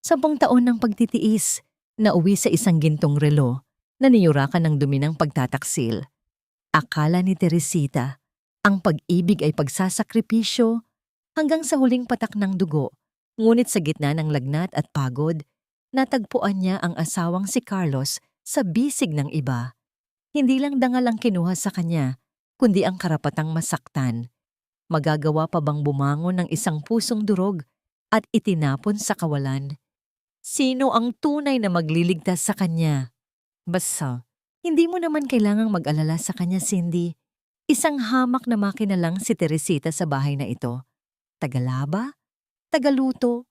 10 taon ng pagtitiis, nauwi sa isang gintong relo na niyurakan ng dumi ng pagtataksil. Akala ni Teresita, ang pag-ibig ay pagsasakripisyo hanggang sa huling patak ng dugo. Ngunit sa gitna ng lagnat at pagod, natagpuan niya ang asawang si Carlos sa bisig ng iba. Hindi lang dangal ang kinuha sa kanya, kundi ang karapatang masaktan. Magagawa pa bang bumangon ng isang pusong durog at itinapon sa kawalan? Sino ang tunay na magliligtas sa kanya? Basta, hindi mo naman kailangang mag-alala sa kanya, Cindy. Isang hamak na makina lang si Teresita sa bahay na ito. Tagalaba, tagaluto,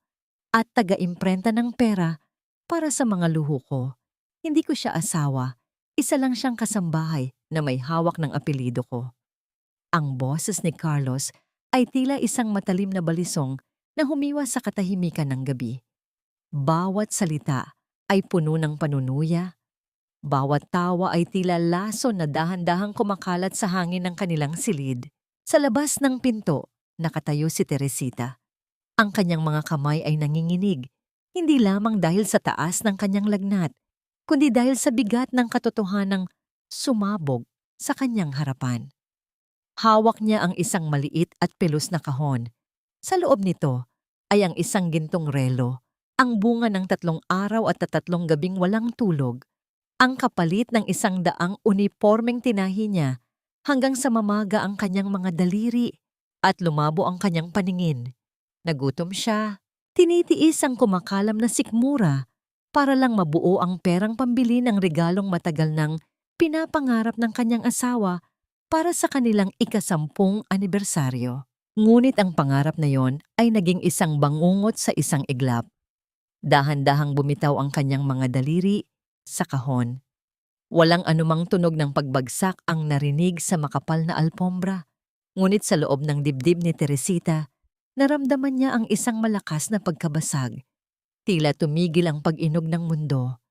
at taga-imprenta ng pera para sa mga luho ko. Hindi ko siya asawa. Isa lang siyang kasambahay na may hawak ng apelyido ko. Ang boses ni Carlos ay tila isang matalim na balisong na humiwas sa katahimikan ng gabi. Bawat salita ay puno ng panunuya. Bawat tawa ay tila laso na dahan-dahang kumakalat sa hangin ng kanilang silid. Sa labas ng pinto, nakatayo si Teresita. Ang kanyang mga kamay ay nanginginig, hindi lamang dahil sa taas ng kanyang lagnat, kundi dahil sa bigat ng katotohanang sumabog sa kanyang harapan. Hawak niya ang isang maliit at pelos na kahon. Sa loob nito ay ang isang gintong relo, ang bunga ng 3 araw at 3 gabing walang tulog, ang kapalit ng 100 unipormeng tinahi niya hanggang sa mamaga ang kanyang mga daliri at lumabo ang kanyang paningin. Nagutom siya, tinitiis ang kumakalam na sikmura para lang mabuo ang perang pambili ng regalong matagal nang pinapangarap ng kanyang asawa para sa kanilang ika-10 anibersaryo. Ngunit ang pangarap na yon ay naging isang bangungot sa isang iglap. Dahan-dahang bumitaw ang kanyang mga daliri sa kahon. Walang anumang tunog ng pagbagsak ang narinig sa makapal na alpombra. Ngunit sa loob ng dibdib ni Teresita, naramdaman niya ang isang malakas na pagkabasag. Tila tumigil ang pag-inog ng mundo.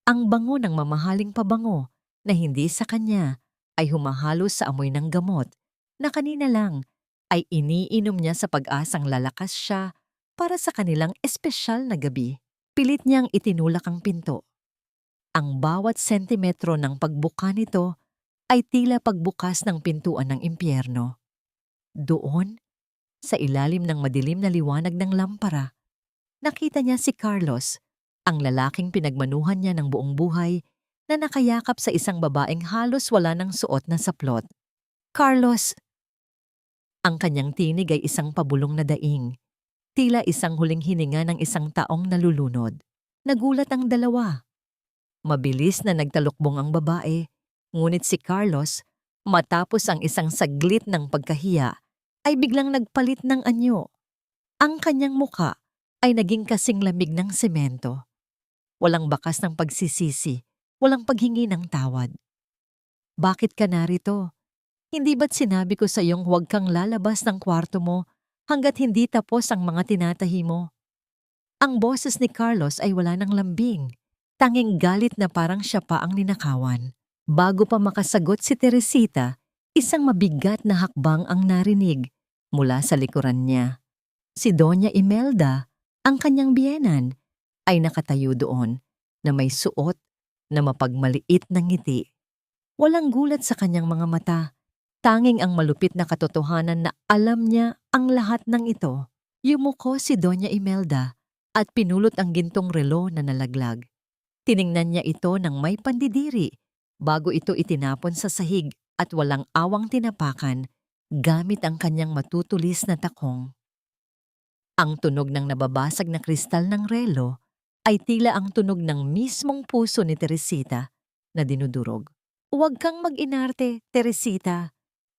Ang bango ng mamahaling pabango na hindi sa kanya ay humahalo sa amoy ng gamot na kanina lang ay iniinom niya sa pag-asang lalakas siya para sa kanilang espesyal na gabi. Pilit niyang itinulak ang pinto. Ang bawat sentimetro ng pagbuka nito ay tila pagbukas ng pintuan ng impyerno. Doon, sa ilalim ng madilim na liwanag ng lampara, nakita niya si Carlos, ang lalaking pinagmanuhan niya ng buong buhay na nakayakap sa isang babaeng halos wala ng suot na saplot. Carlos! Ang kanyang tinig ay isang pabulong na daing, tila isang huling hininga ng isang taong nalulunod. Nagulat ang dalawa. Mabilis na nagtalukbong ang babae, ngunit si Carlos, matapos ang isang saglit ng pagkahiya, ay biglang nagpalit ng anyo. Ang kanyang muka ay naging kasing lamig ng semento. Walang bakas ng pagsisisi, walang paghingi ng tawad. Bakit ka narito? Hindi ba't sinabi ko sa iyong huwag kang lalabas ng kwarto mo hanggat hindi tapos ang mga tinatahi mo? Ang boses ni Carlos ay wala ng lambing, tanging galit na parang siya pa ang ninakawan. Bago pa makasagot si Teresita, isang mabigat na hakbang ang narinig mula sa likuran niya. Si Doña Imelda, ang kanyang biyenan, ay nakatayo doon na may suot na mapagmaliit na ngiti. Walang gulat sa kanyang mga mata, tanging ang malupit na katotohanan na alam niya ang lahat ng ito. Yumuko si Doña Imelda at pinulot ang gintong relo na nalaglag. Tiningnan niya ito ng may pandidiri bago ito itinapon sa sahig at walang awang tinapakan gamit ang kanyang matutulis na takong. Ang tunog ng nababasag na kristal ng relo ay tila ang tunog ng mismong puso ni Teresita na dinudurog. Huwag kang mag-inarte, Teresita.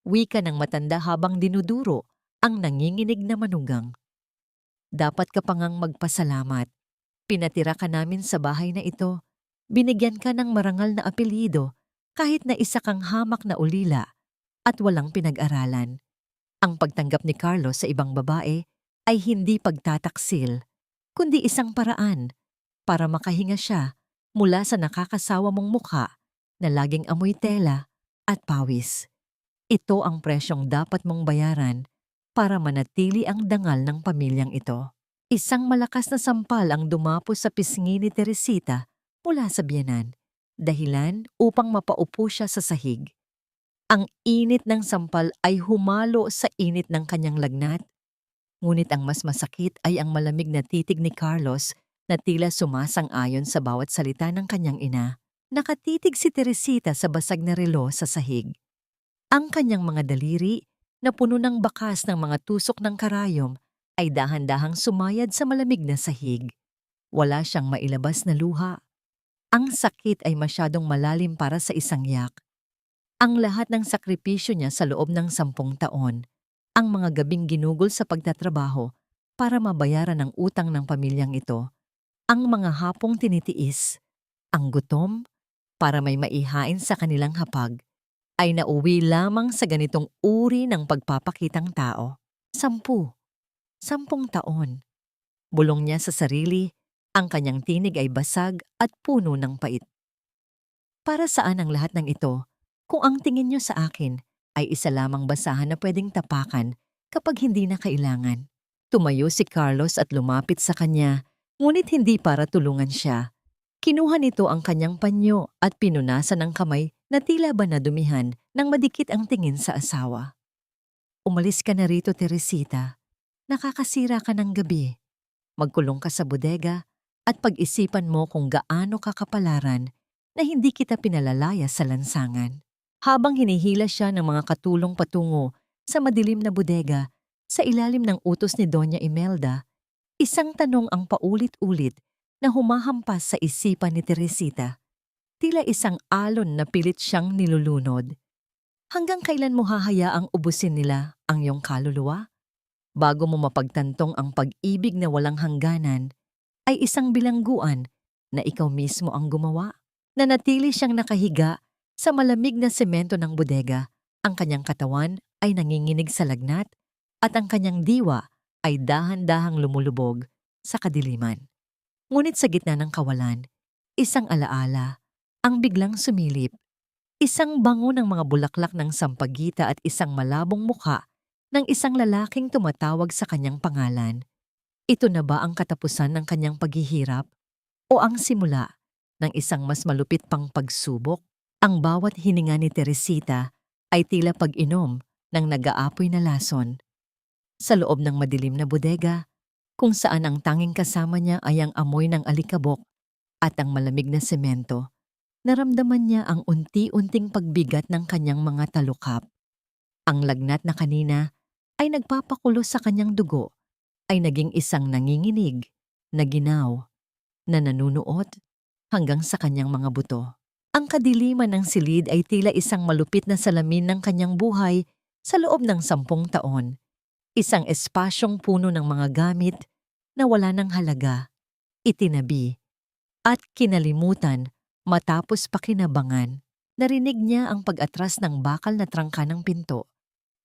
Wika ng matanda habang dinuduro ang nanginginig na manugang. Dapat ka pa ngang magpasalamat. Pinatira ka namin sa bahay na ito. Binigyan ka ng marangal na apelyido kahit na isa kang hamak na ulila at walang pinag-aralan. Ang pagtanggap ni Carlos sa ibang babae ay hindi pagtataksil, kundi isang paraan para makahinga siya mula sa nakakasawa mong mukha na laging amoy tela at pawis. Ito ang presyong dapat mong bayaran para manatili ang dangal ng pamilyang ito. Isang malakas na sampal ang dumapo sa pisngi ni Teresita mula sa biyanan, dahilan upang mapaupo siya sa sahig. Ang init ng sampal ay humalo sa init ng kanyang lagnat, ngunit ang mas masakit ay ang malamig na titig ni Carlos na tila sumasang-ayon sa bawat salita ng kanyang ina. Nakatitig si Teresita sa basag na relo sa sahig. Ang kanyang mga daliri na puno ng bakas ng mga tusok ng karayom ay dahan-dahang sumayad sa malamig na sahig. Wala siyang mailabas na luha. Ang sakit ay masyadong malalim para sa isang yak. Ang lahat ng sakripisyo niya sa loob ng 10 taon, ang mga gabing ginugol sa pagtatrabaho para mabayaran ang utang ng pamilyang ito, ang mga hapong tinitiis, ang gutom para may maihain sa kanilang hapag, ay nauwi lamang sa ganitong uri ng pagpapakitang tao. 10 taon. Bulong niya sa sarili, ang kanyang tinig ay basag at puno ng pait. Para saan ang lahat ng ito kung ang tingin niyo sa akin ay isa lamang basahan na pwedeng tapakan kapag hindi na kailangan? Tumayo si Carlos at lumapit sa kanya, ngunit hindi para tulungan siya. Kinuha nito ang kanyang panyo at pinunasan ng kamay na tila ba nadumihan nang madikit ang tingin sa asawa. Umalis ka na rito, Teresita. Nakakasira ka ng gabi. Magkulong ka sa bodega at pag-isipan mo kung gaano kakapalaran na hindi kita pinalalaya sa lansangan. Habang hinihila siya ng mga katulong patungo sa madilim na bodega sa ilalim ng utos ni Doña Imelda, isang tanong ang paulit-ulit na humahampas sa isipan ni Teresita. Tila isang alon na pilit siyang nilulunod. Hanggang kailan mo hahayaang ubusin nila ang iyong kaluluwa? Bago mo mapagtantong ang pag-ibig na walang hangganan, ay isang bilangguan na ikaw mismo ang gumawa. Nanatili siyang nakahiga sa malamig na semento ng bodega. Ang kanyang katawan ay nanginginig sa lagnat at ang kanyang diwa ay dahan-dahang lumulubog sa kadiliman. Ngunit sa gitna ng kawalan, isang alaala ang biglang sumilip. Isang bango ng mga bulaklak ng sampagita at isang malabong mukha ng isang lalaking tumatawag sa kanyang pangalan. Ito na ba ang katapusan ng kanyang paghihirap o ang simula ng isang mas malupit pang pagsubok? Ang bawat hininga ni Teresita ay tila pag-inom ng nag-aapoy na lason. Sa loob ng madilim na bodega, kung saan ang tanging kasama niya ay ang amoy ng alikabok at ang malamig na semento, naramdaman niya ang unti-unting pagbigat ng kanyang mga talukap. Ang lagnat na kanina ay nagpapakulo sa kanyang dugo ay naging isang nanginginig, na ginaw, na nanunuot hanggang sa kanyang mga buto. Ang kadiliman ng silid ay tila isang malupit na salamin ng kanyang buhay sa loob ng 10 taon. Isang espasyong puno ng mga gamit na wala ng halaga, itinabi, at kinalimutan matapos pakinabangan. Narinig niya ang pag-atras ng bakal na trangka ng pinto.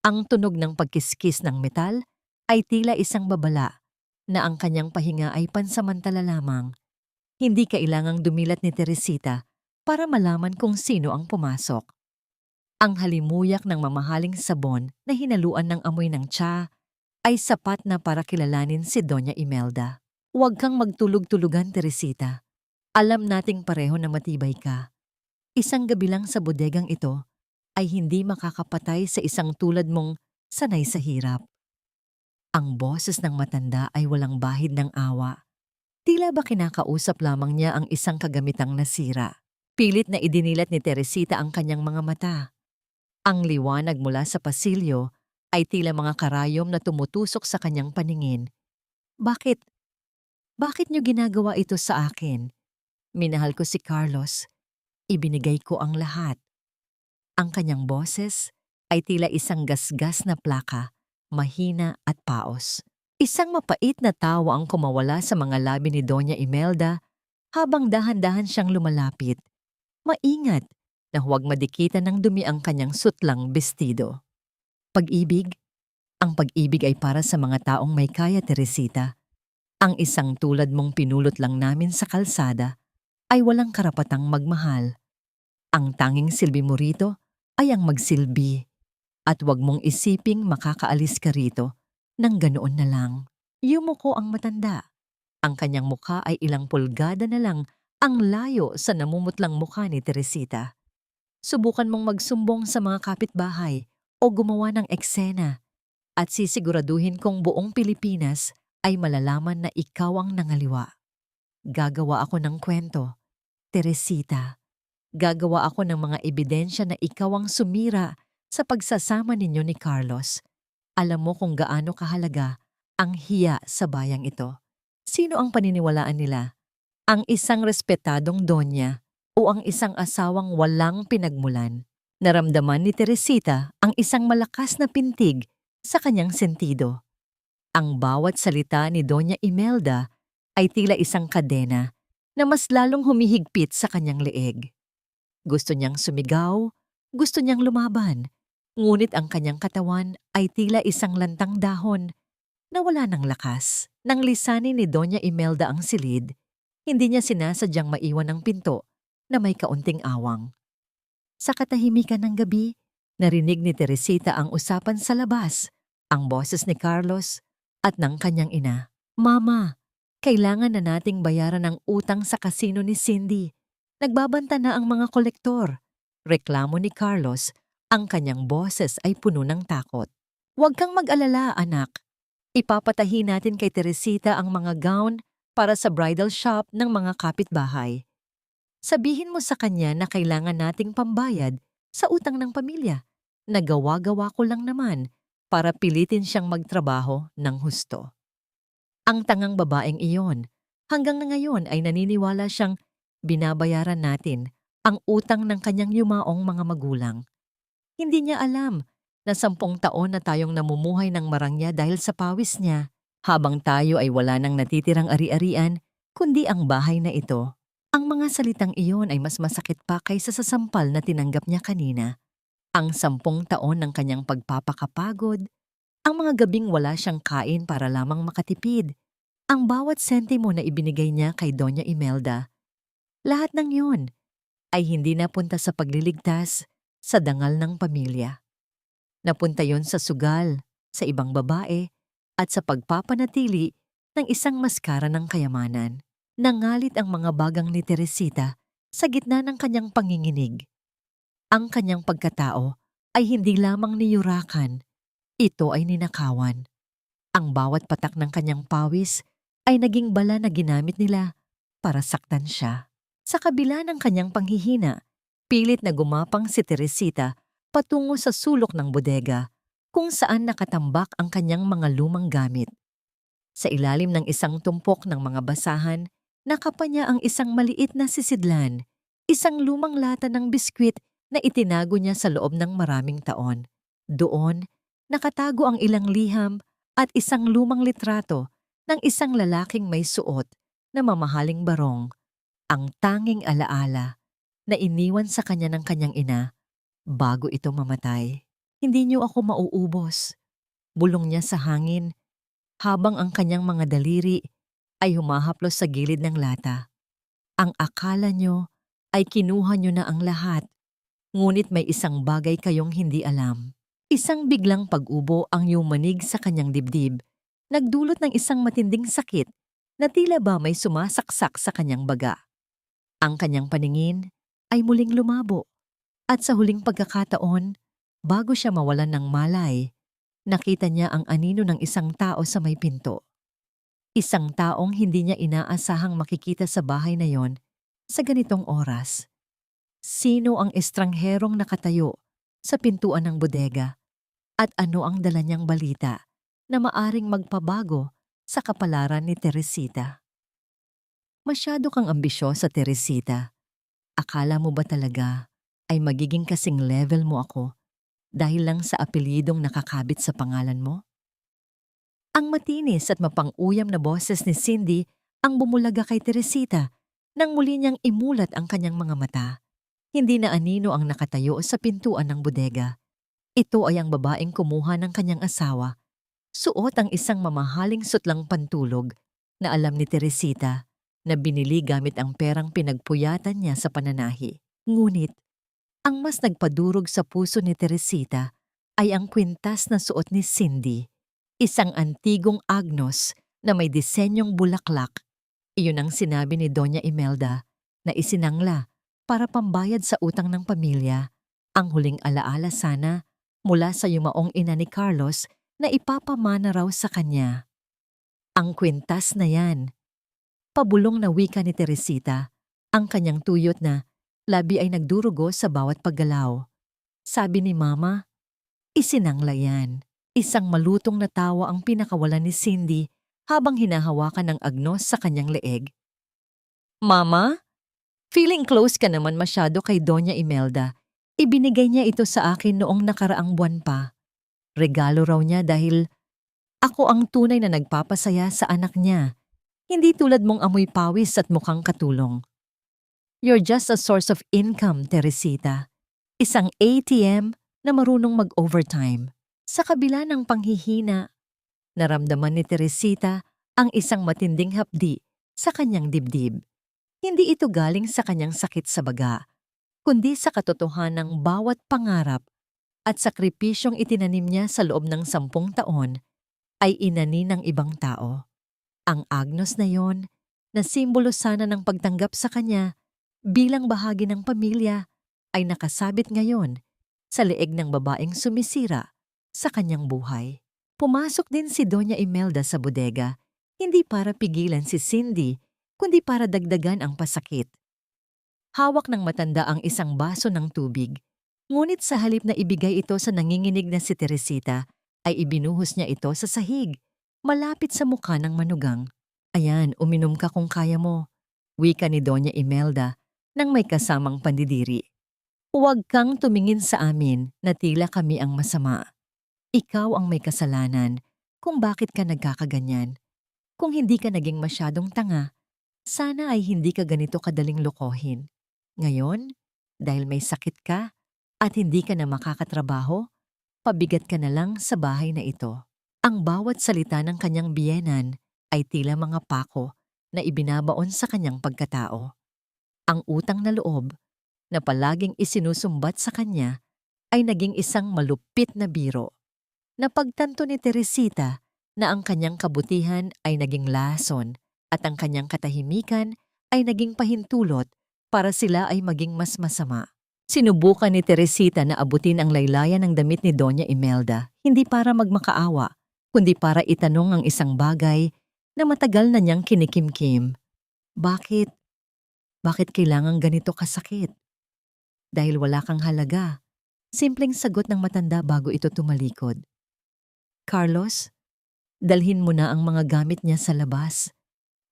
Ang tunog ng pagkiskis ng metal ay tila isang babala na ang kanyang pahinga ay pansamantala lamang. Hindi kailangang dumilat ni Teresita para malaman kung sino ang pumasok. Ang halimuyak ng mamahaling sabon na hinaluan ng amoy ng tsa ay sapat na para kilalanin si Doña Imelda. Huwag kang magtulog-tulugan, Teresita. Alam nating pareho na matibay ka. Isang gabi lang sa bodegang ito ay hindi makakapatay sa isang tulad mong sanay sa hirap. Ang boses ng matanda ay walang bahid ng awa. Tila ba kinakausap lamang niya ang isang kagamitang nasira. Pilit na idinilat ni Teresita ang kanyang mga mata. Ang liwanag mula sa pasilyo ay tila mga karayom na tumutusok sa kanyang paningin. Bakit? Bakit niyo ginagawa ito sa akin? Minahal ko si Carlos. Ibinigay ko ang lahat. Ang kanyang boses ay tila isang gasgas na plaka, mahina at paos. Isang mapait na tawa ang kumawala sa mga labi ni Doña Imelda habang dahan-dahan siyang lumalapit. Maingat na huwag madikitan ng dumi ang kanyang sutlang bestido. Pag-ibig? Ang pag-ibig ay para sa mga taong may kaya, Teresita. Ang isang tulad mong pinulot lang namin sa kalsada ay walang karapatang magmahal. Ang tanging silbi mo rito ay ang magsilbi at huwag mong isiping makakaalis ka rito nang ganoon na lang. Yumuko ang matanda. Ang kanyang mukha ay ilang pulgada na lang ang layo sa namumutlang mukha ni Teresita. Subukan mong magsumbong sa mga kapitbahay o gumawa ng eksena at sisiguraduhin kong buong Pilipinas ay malalaman na ikaw ang nangaliwa. Gagawa ako ng kwento, Teresita. Gagawa ako ng mga ebidensya na ikaw ang sumira sa pagsasama ninyo ni Carlos. Alam mo kung gaano kahalaga ang hiya sa bayang ito. Sino ang paniniwalaan nila? Ang isang respetadong donya o ang isang asawang walang pinagmulan? Naramdaman ni Teresita ang isang malakas na pintig sa kanyang sentido. Ang bawat salita ni Doña Imelda ay tila isang kadena na mas lalong humihigpit sa kanyang leeg. Gusto niyang sumigaw, gusto niyang lumaban, ngunit ang kanyang katawan ay tila isang lantang dahon na wala ng lakas. Nang lisanin ni Doña Imelda ang silid, hindi niya sinasadyang maiwan ang pinto na may kaunting awang. Sa katahimikan ng gabi, narinig ni Teresita ang usapan sa labas, ang boses ni Carlos at ng kanyang ina. Mama, kailangan na nating bayaran ang utang sa kasino ni Cindy. Nagbabanta na ang mga kolektor. Reklamo ni Carlos, ang kanyang boses ay puno ng takot. Huwag kang mag-alala, anak. Ipapatahi natin kay Teresita ang mga gown para sa bridal shop ng mga kapitbahay. Sabihin mo sa kanya na kailangan nating pambayad sa utang ng pamilya. Nagawa-gawa ko lang naman para pilitin siyang magtrabaho ng husto. Ang tangang babaeng iyon, hanggang ngayon ay naniniwala siyang binabayaran natin ang utang ng kanyang yumaong mga magulang. Hindi niya alam na 10 taon na tayong namumuhay ng marangya dahil sa pawis niya, habang tayo ay wala nang natitirang ari-arian kundi ang bahay na ito. Ang mga salitang iyon ay mas masakit pa kaysa sa sampal na tinanggap niya kanina. Ang 10 taon ng kanyang pagpapakapagod, ang mga gabing wala siyang kain para lamang makatipid, ang bawat sentimo na ibinigay niya kay Doña Imelda. Lahat ng yun ay hindi napunta sa pagliligtas sa dangal ng pamilya. Napunta yon sa sugal, sa ibang babae, at sa pagpapanatili ng isang maskara ng kayamanan. Nangalit ang mga bagang ni Teresita sa gitna ng kanyang panginginig. Ang kanyang pagkatao ay hindi lamang niyurakan, ito ay ninakawan. Ang bawat patak ng kanyang pawis ay naging bala na ginamit nila para saktan siya. Sa kabila ng kanyang panghihina, pilit na gumapang si Teresita patungo sa sulok ng bodega kung saan nakatambak ang kanyang mga lumang gamit. Sa ilalim ng isang tumpok ng mga basahan, nakapa niya ang isang maliit na sisidlan, isang lumang lata ng biskwit na itinago niya sa loob ng maraming taon. Doon, nakatago ang ilang liham at isang lumang litrato ng isang lalaking may suot na mamahaling barong, ang tanging alaala na iniwan sa kanya ng kanyang ina bago ito mamatay. Hindi niyo ako mauubos, bulong niya sa hangin habang ang kanyang mga daliri ay humahaplos sa gilid ng lata. Ang akala niyo ay kinuha niyo na ang lahat, ngunit may isang bagay kayong hindi alam. Isang biglang pag-ubo ang yumanig sa kanyang dibdib, nagdulot ng isang matinding sakit na tila ba may sumasaksak sa kanyang baga. Ang kanyang paningin ay muling lumabo at sa huling pagkakataon, bago siya mawalan ng malay, nakita niya ang anino ng isang tao sa may pinto. Isang taong hindi niya inaasahang makikita sa bahay na yon sa ganitong oras. Sino ang estrangherong nakatayo sa pintuan ng bodega at ano ang dala niyang balita na maaring magpabago sa kapalaran ni Teresita? Masyado kang ambisyosa, Teresita. Akala mo ba talaga ay magiging kasing level mo ako dahil lang sa apelyidong nakakabit sa pangalan mo? Ang matinis at mapang-uyam na boses ni Cindy ang bumulaga kay Teresita nang muli niyang imulat ang kanyang mga mata. Hindi na anino ang nakatayo sa pintuan ng bodega. Ito ay ang babaeng kumuha ng kanyang asawa. Suot ang isang mamahaling sutlang pantulog na alam ni Teresita na binili gamit ang perang pinagpuyatan niya sa pananahi. Ngunit, ang mas nagpadurog sa puso ni Teresita ay ang kwintas na suot ni Cindy, isang antigong agnos na may disenyong bulaklak. Iyon ang sinabi ni Doña Imelda na isinangla para pambayad sa utang ng pamilya, ang huling alaala sana mula sa yumaong ina ni Carlos na ipapamana raw sa kanya. Ang kwintas na yan. Pabulong na wika ni Teresita, ang kanyang tuyot na labi ay nagdurugo sa bawat paggalaw. Sabi ni Mama, isinangla yan. Isang malutong na tawa ang pinakawalan ni Cindy habang hinahawakan ng agnos sa kanyang leeg. Mama? Feeling close ka naman masyado kay Doña Imelda. Ibinigay niya ito sa akin noong nakaraang buwan pa. Regalo raw niya dahil ako ang tunay na nagpapasaya sa anak niya. Hindi tulad mong amoy pawis at mukhang katulong. You're just a source of income, Teresita. Isang ATM na marunong mag-overtime. Sa kabila ng panghihina, naramdaman ni Teresita ang isang matinding hapdi sa kanyang dibdib. Hindi ito galing sa kanyang sakit sa baga, kundi sa katotohanan ng bawat pangarap at sakripisyong itinanim niya sa loob ng 10 taon ay inani ng ibang tao. Ang agnos na yon, na simbolo sana ng pagtanggap sa kanya bilang bahagi ng pamilya, ay nakasabit ngayon sa leeg ng babaeng sumisira sa kanyang buhay. Pumasok din si Doña Imelda sa bodega, hindi para pigilan si Cindy, kundi para dagdagan ang pasakit. Hawak ng matanda ang isang baso ng tubig, ngunit sa halip na ibigay ito sa nanginginig na si Teresita, ay ibinuhos niya ito sa sahig, malapit sa mukha ng manugang. Ayan, uminom ka kung kaya mo, wika ni Doña Imelda nang may kasamang pandidiri. Huwag kang tumingin sa amin na tila kami ang masama. Ikaw ang may kasalanan kung bakit ka nagkakaganyan. Kung hindi ka naging masyadong tanga, sana ay hindi ka ganito kadaling lokohin. Ngayon, dahil may sakit ka at hindi ka na makakatrabaho, pabigat ka na lang sa bahay na ito. Ang bawat salita ng kanyang biyenan ay tila mga pako na ibinabaon sa kanyang pagkatao. Ang utang na loob na palaging isinusumbat sa kanya ay naging isang malupit na biro. Napagtanto ni Teresita na ang kanyang kabutihan ay naging lason at ang kanyang katahimikan ay naging pahintulot para sila ay maging mas masama. Sinubukan ni Teresita na abutin ang laylayan ng damit ni Doña Imelda, hindi para magmakaawa, kundi para itanong ang isang bagay na matagal na niyang kinikimkim. Bakit? Bakit kailangang ganito kasakit? Dahil wala kang halaga. Simpleng sagot ng matanda bago ito tumalikod. Carlos, dalhin mo na ang mga gamit niya sa labas.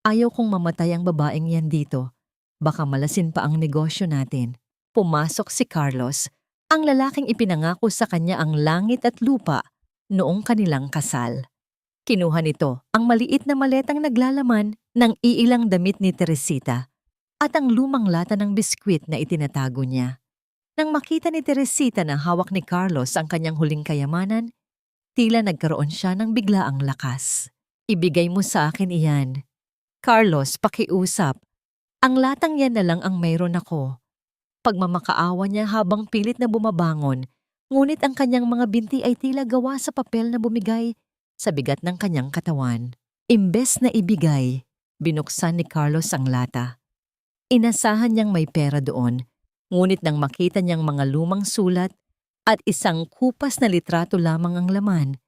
Ayaw kong mamatay ang babaeng yan dito. Baka malasin pa ang negosyo natin. Pumasok si Carlos, ang lalaking ipinangako sa kanya ang langit at lupa noong kanilang kasal. Kinuha nito ang maliit na maletang naglalaman ng iilang damit ni Teresita at ang lumang lata ng biskwit na itinatago niya. Nang makita ni Teresita na hawak ni Carlos ang kanyang huling kayamanan, tila nagkaroon siya ng biglaang lakas. Ibigay mo sa akin iyan. Carlos, pakiusap. Ang latang yan na lang ang mayroon ako. Pagmamakaawa niya habang pilit na bumabangon, ngunit ang kanyang mga binti ay tila gawa sa papel na bumigay sa bigat ng kanyang katawan. Imbes na ibigay, binuksan ni Carlos ang lata. Inasahan niyang may pera doon, ngunit nang makita niyang mga lumang sulat at isang kupas na litrato lamang ang laman,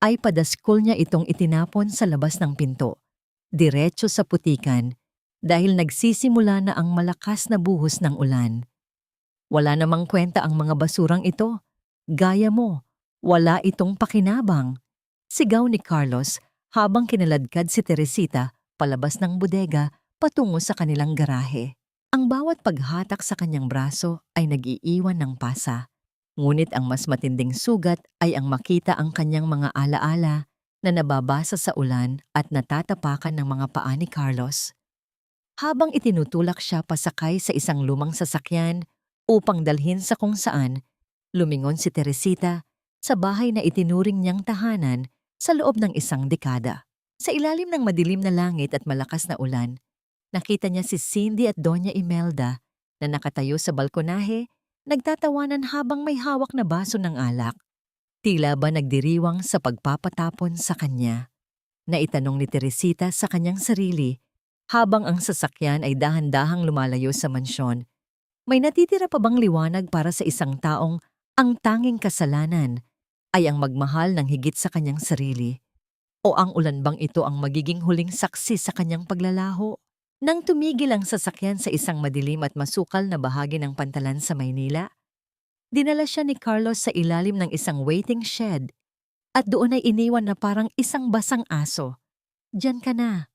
ay padaskol niya itong itinapon sa labas ng pinto, diretso sa putikan, dahil nagsisimula na ang malakas na buhos ng ulan. Wala namang kwenta ang mga basurang ito. Gaya mo, wala itong pakinabang. Sigaw ni Carlos habang kinaladkad si Teresita palabas ng bodega patungo sa kanilang garahe. Ang bawat paghatak sa kanyang braso ay nag-iiwan ng pasa. Ngunit ang mas matinding sugat ay ang makita ang kanyang mga alaala na nababasa sa ulan at natatapakan ng mga paa ni Carlos. Habang itinutulak siya pasakay sa isang lumang sasakyan upang dalhin sa kung saan, lumingon si Teresita sa bahay na itinuring niyang tahanan sa loob ng 1 dekada. Sa ilalim ng madilim na langit at malakas na ulan, nakita niya si Cindy at Doña Imelda na nakatayo sa balkonahe, nagtatawanan habang may hawak na baso ng alak. Tila ba nagdiriwang sa pagpapatapon sa kanya. Naitanong ni Teresita sa kanyang sarili habang ang sasakyan ay dahan-dahang lumalayo sa mansyon. May natitira pa bang liwanag para sa isang taong ang tanging kasalanan ay ang magmahal ng higit sa kanyang sarili? O ang ulan bang ito ang magiging huling saksi sa kanyang paglalaho? Nang tumigil ang sasakyan sa isang madilim at masukal na bahagi ng pantalan sa Maynila, dinala siya ni Carlos sa ilalim ng isang waiting shed at doon ay iniwan na parang isang basang aso. Diyan ka na.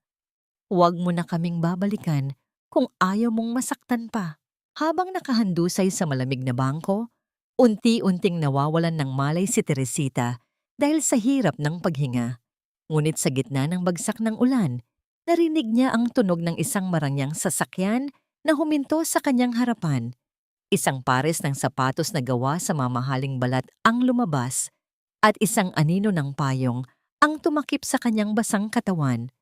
Huwag mo na kaming babalikan kung ayaw mong masaktan pa. Habang nakahandusay sa malamig na bangko, unti-unting nawawalan ng malay si Teresita dahil sa hirap ng paghinga. Ngunit sa gitna ng bagsak ng ulan, narinig niya ang tunog ng isang marangyang sasakyan na huminto sa kanyang harapan. Isang pares ng sapatos na gawa sa mamahaling balat ang lumabas at isang anino ng payong ang tumakip sa kanyang basang katawan.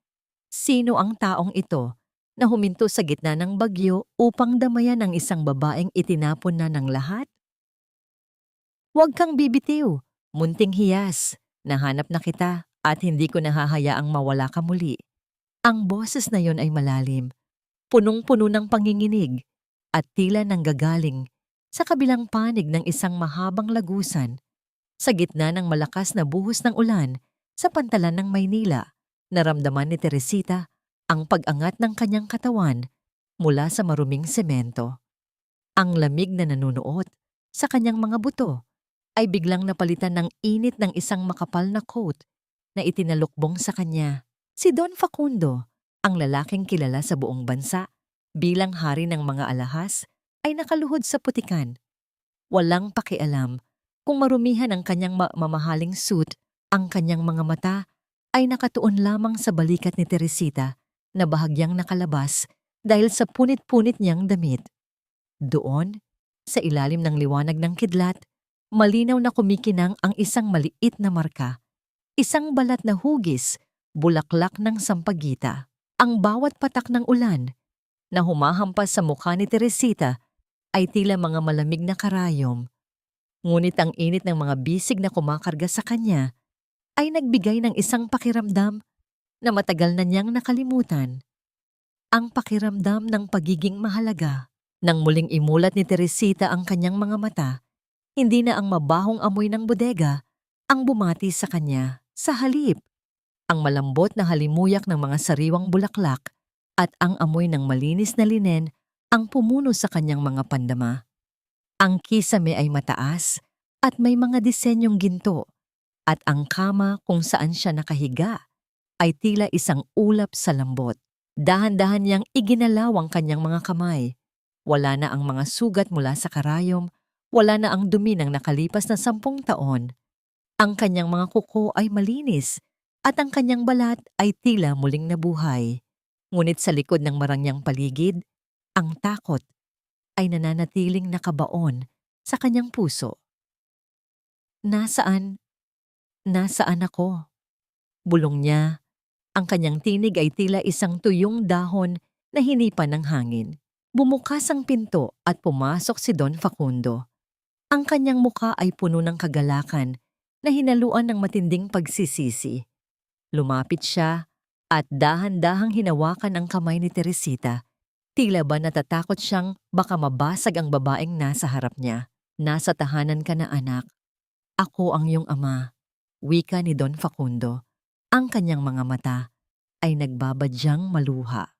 Sino ang taong ito na huminto sa gitna ng bagyo upang damayan ang isang babaeng itinapon na ng lahat? Huwag kang bibitiw, munting hiyas. Nahanap na kita at hindi ko nahahayaang mawala ka muli. Ang boses na yon ay malalim, punong-puno ng panginginig at tila nanggagaling sa kabilang panig ng isang mahabang lagusan. Sa gitna ng malakas na buhos ng ulan sa pantalan ng Maynila, naramdaman ni Teresita ang pag-angat ng kanyang katawan mula sa maruming semento. Ang lamig na nanunuot sa kanyang mga buto ay biglang napalitan ng init ng isang makapal na coat na itinalukbong sa kanya. Si Don Facundo, ang lalaking kilala sa buong bansa bilang hari ng mga alahas, ay nakaluhod sa putikan. Walang pakialam kung marumihan ang kanyang mamahaling suit, ang kanyang mga mata ay nakatuon lamang sa balikat ni Teresita na bahagyang nakalabas dahil sa punit-punit niyang damit. Doon, sa ilalim ng liwanag ng kidlat, malinaw na kumikinang ang isang maliit na marka. Isang balat na hugis, bulaklak ng sampagita. Ang bawat patak ng ulan na humahampas sa mukha ni Teresita ay tila mga malamig na karayom. Ngunit ang init ng mga bisig na kumakarga sa kanya ay nagbigay ng isang pakiramdam na matagal na niyang nakalimutan. Ang pakiramdam ng pagiging mahalaga. Nang muling imulat ni Teresita ang kanyang mga mata, hindi na ang mabahong amoy ng bodega ang bumati sa kanya. Sa halip, ang malambot na halimuyak ng mga sariwang bulaklak at ang amoy ng malinis na linen ang pumuno sa kanyang mga pandama. Ang kisame ay mataas at may mga disenyong ginto at ang kama kung saan siya nakahiga ay tila isang ulap sa lambot. Dahan-dahan niyang iginalaw ang kanyang mga kamay. Wala na ang mga sugat mula sa karayom, wala na ang dumi ng nakalipas na 10 taon. Ang kanyang mga kuko ay malinis at ang kanyang balat ay tila muling nabuhay. Ngunit sa likod ng marangyang paligid, ang takot ay nananatiling nakabaon sa kanyang puso. Nasaan ako? Bulong niya. Ang kanyang tinig ay tila isang tuyong dahon na hinipan ng hangin. Bumukas ang pinto at pumasok si Don Facundo. Ang kanyang mukha ay puno ng kagalakan na hinaluan ng matinding pagsisisi. Lumapit siya at dahan-dahang hinawakan ang kamay ni Teresita. Tila ba natatakot siyang baka mabasag ang babaeng nasa harap niya. Nasa tahanan ka na, anak. Ako ang iyong ama, wika ni Don Facundo. Ang kanyang mga mata ay nagbabadyang maluha.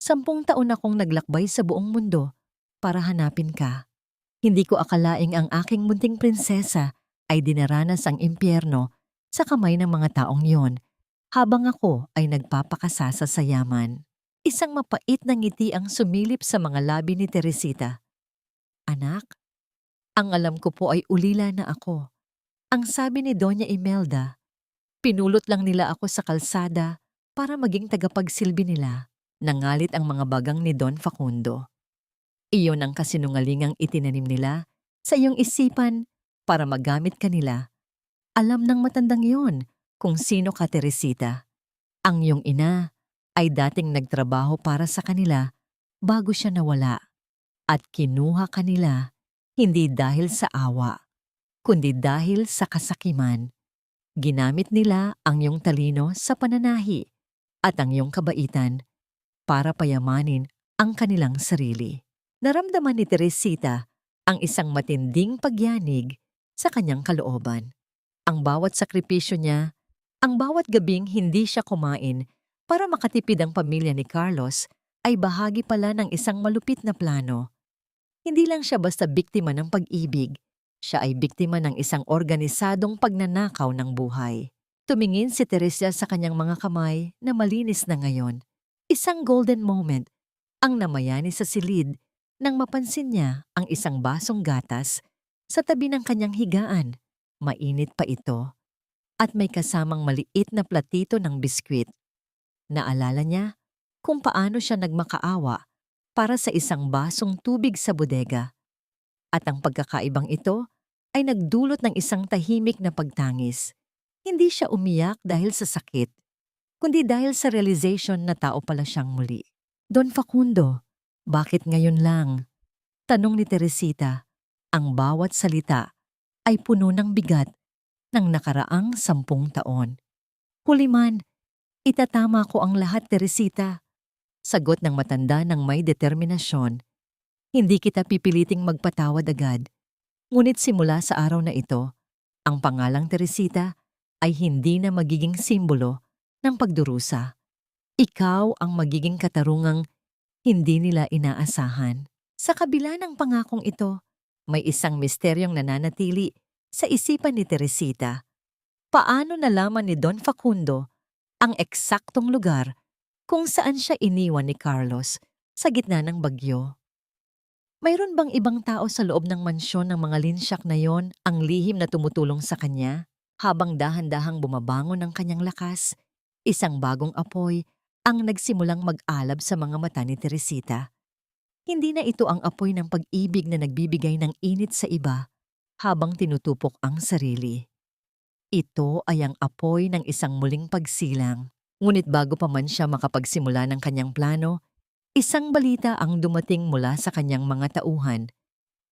10 taon akong naglakbay sa buong mundo para hanapin ka. Hindi ko akalaing ang aking munting prinsesa ay dinaranas ang impyerno sa kamay ng mga taong yon habang ako ay nagpapakasasa sa yaman. Isang mapait na ngiti ang sumilip sa mga labi ni Teresita. Anak, ang alam ko po ay ulila na ako. Ang sabi ni Doña Imelda, pinulot lang nila ako sa kalsada para maging tagapagsilbi nila. Nangalit ang mga bagang ni Don Facundo. Iyon ang kasinungalingang itinanim nila sa iyong isipan para magamit ka nila. Alam ng matandang yon kung sino ka, Teresita. Ang iyong ina ay dating nagtrabaho para sa kanila bago siya nawala at kinuha kanila hindi dahil sa awa, kundi dahil sa kasakiman. Ginamit nila ang iyong talino sa pananahi at ang iyong kabaitan para payamanin ang kanilang sarili. Naramdaman ni Teresita ang isang matinding pagyanig sa kanyang kalooban. Ang bawat sakripisyo niya, ang bawat gabing hindi siya kumain para makatipid ang pamilya ni Carlos ay bahagi pala ng isang malupit na plano. Hindi lang siya basta biktima ng pag-ibig, siya ay biktima ng isang organisadong pagnanakaw ng buhay. Tumingin si Teresa sa kanyang mga kamay na malinis na ngayon. Isang golden moment ang namayani sa silid nang mapansin niya ang isang basong gatas sa tabi ng kanyang higaan. Mainit pa ito at may kasamang maliit na platito ng biskwit. Naalala niya kung paano siya nagmakaawa para sa isang basong tubig sa bodega. At ang pagkakaibang ito ay nagdulot ng isang tahimik na pagtangis. Hindi siya umiyak dahil sa sakit, kundi dahil sa realization na tao pala siyang muli. Don Facundo, bakit ngayon lang? Tanong ni Teresita. Ang bawat salita ay puno ng bigat ng nakaraang 10 taon. Huli man, itatama ko ang lahat, Teresita. Sagot ng matanda ng may determinasyon. Hindi kita pipiliting magpatawad agad. Ngunit simula sa araw na ito, ang pangalang Teresita ay hindi na magiging simbolo ng pagdurusa. Ikaw ang magiging katarungang hindi nila inaasahan. Sa kabila ng pangakong ito, may isang misteryong nananatili sa isipan ni Teresita. Paano nalaman ni Don Facundo ang eksaktong lugar kung saan siya iniwan ni Carlos sa gitna ng bagyo? Mayroon bang ibang tao sa loob ng mansyon ng mga linsyak na yon ang lihim na tumutulong sa kanya? Habang dahan-dahang bumabangon ang kanyang lakas, isang bagong apoy ang nagsimulang mag-alab sa mga mata ni Teresita. Hindi na ito ang apoy ng pag-ibig na nagbibigay ng init sa iba habang tinutupok ang sarili. Ito ay ang apoy ng isang muling pagsilang. Ngunit bago pa man siya makapagsimula ng kanyang plano, isang balita ang dumating mula sa kanyang mga tauhan.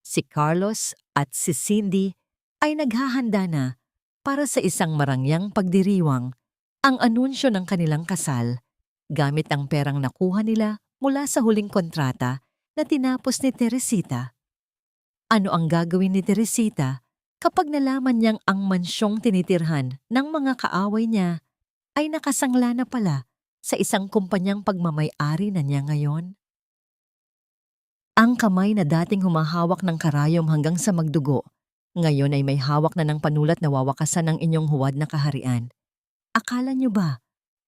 Si Carlos at si Cindy ay naghahanda na para sa isang marangyang pagdiriwang, ang anunsyo ng kanilang kasal, gamit ang perang nakuha nila mula sa huling kontrata na tinapos ni Teresita. Ano ang gagawin ni Teresita kapag nalaman niyang ang mansyong tinitirhan ng mga kaaway niya ay nakasangla na pala sa isang kumpanyang pagmamay-ari na niya ngayon? Ang kamay na dating humahawak ng karayom hanggang sa magdugo, ngayon ay may hawak na ng panulat na wawakasan ng inyong huwad na kaharian. Akala niyo ba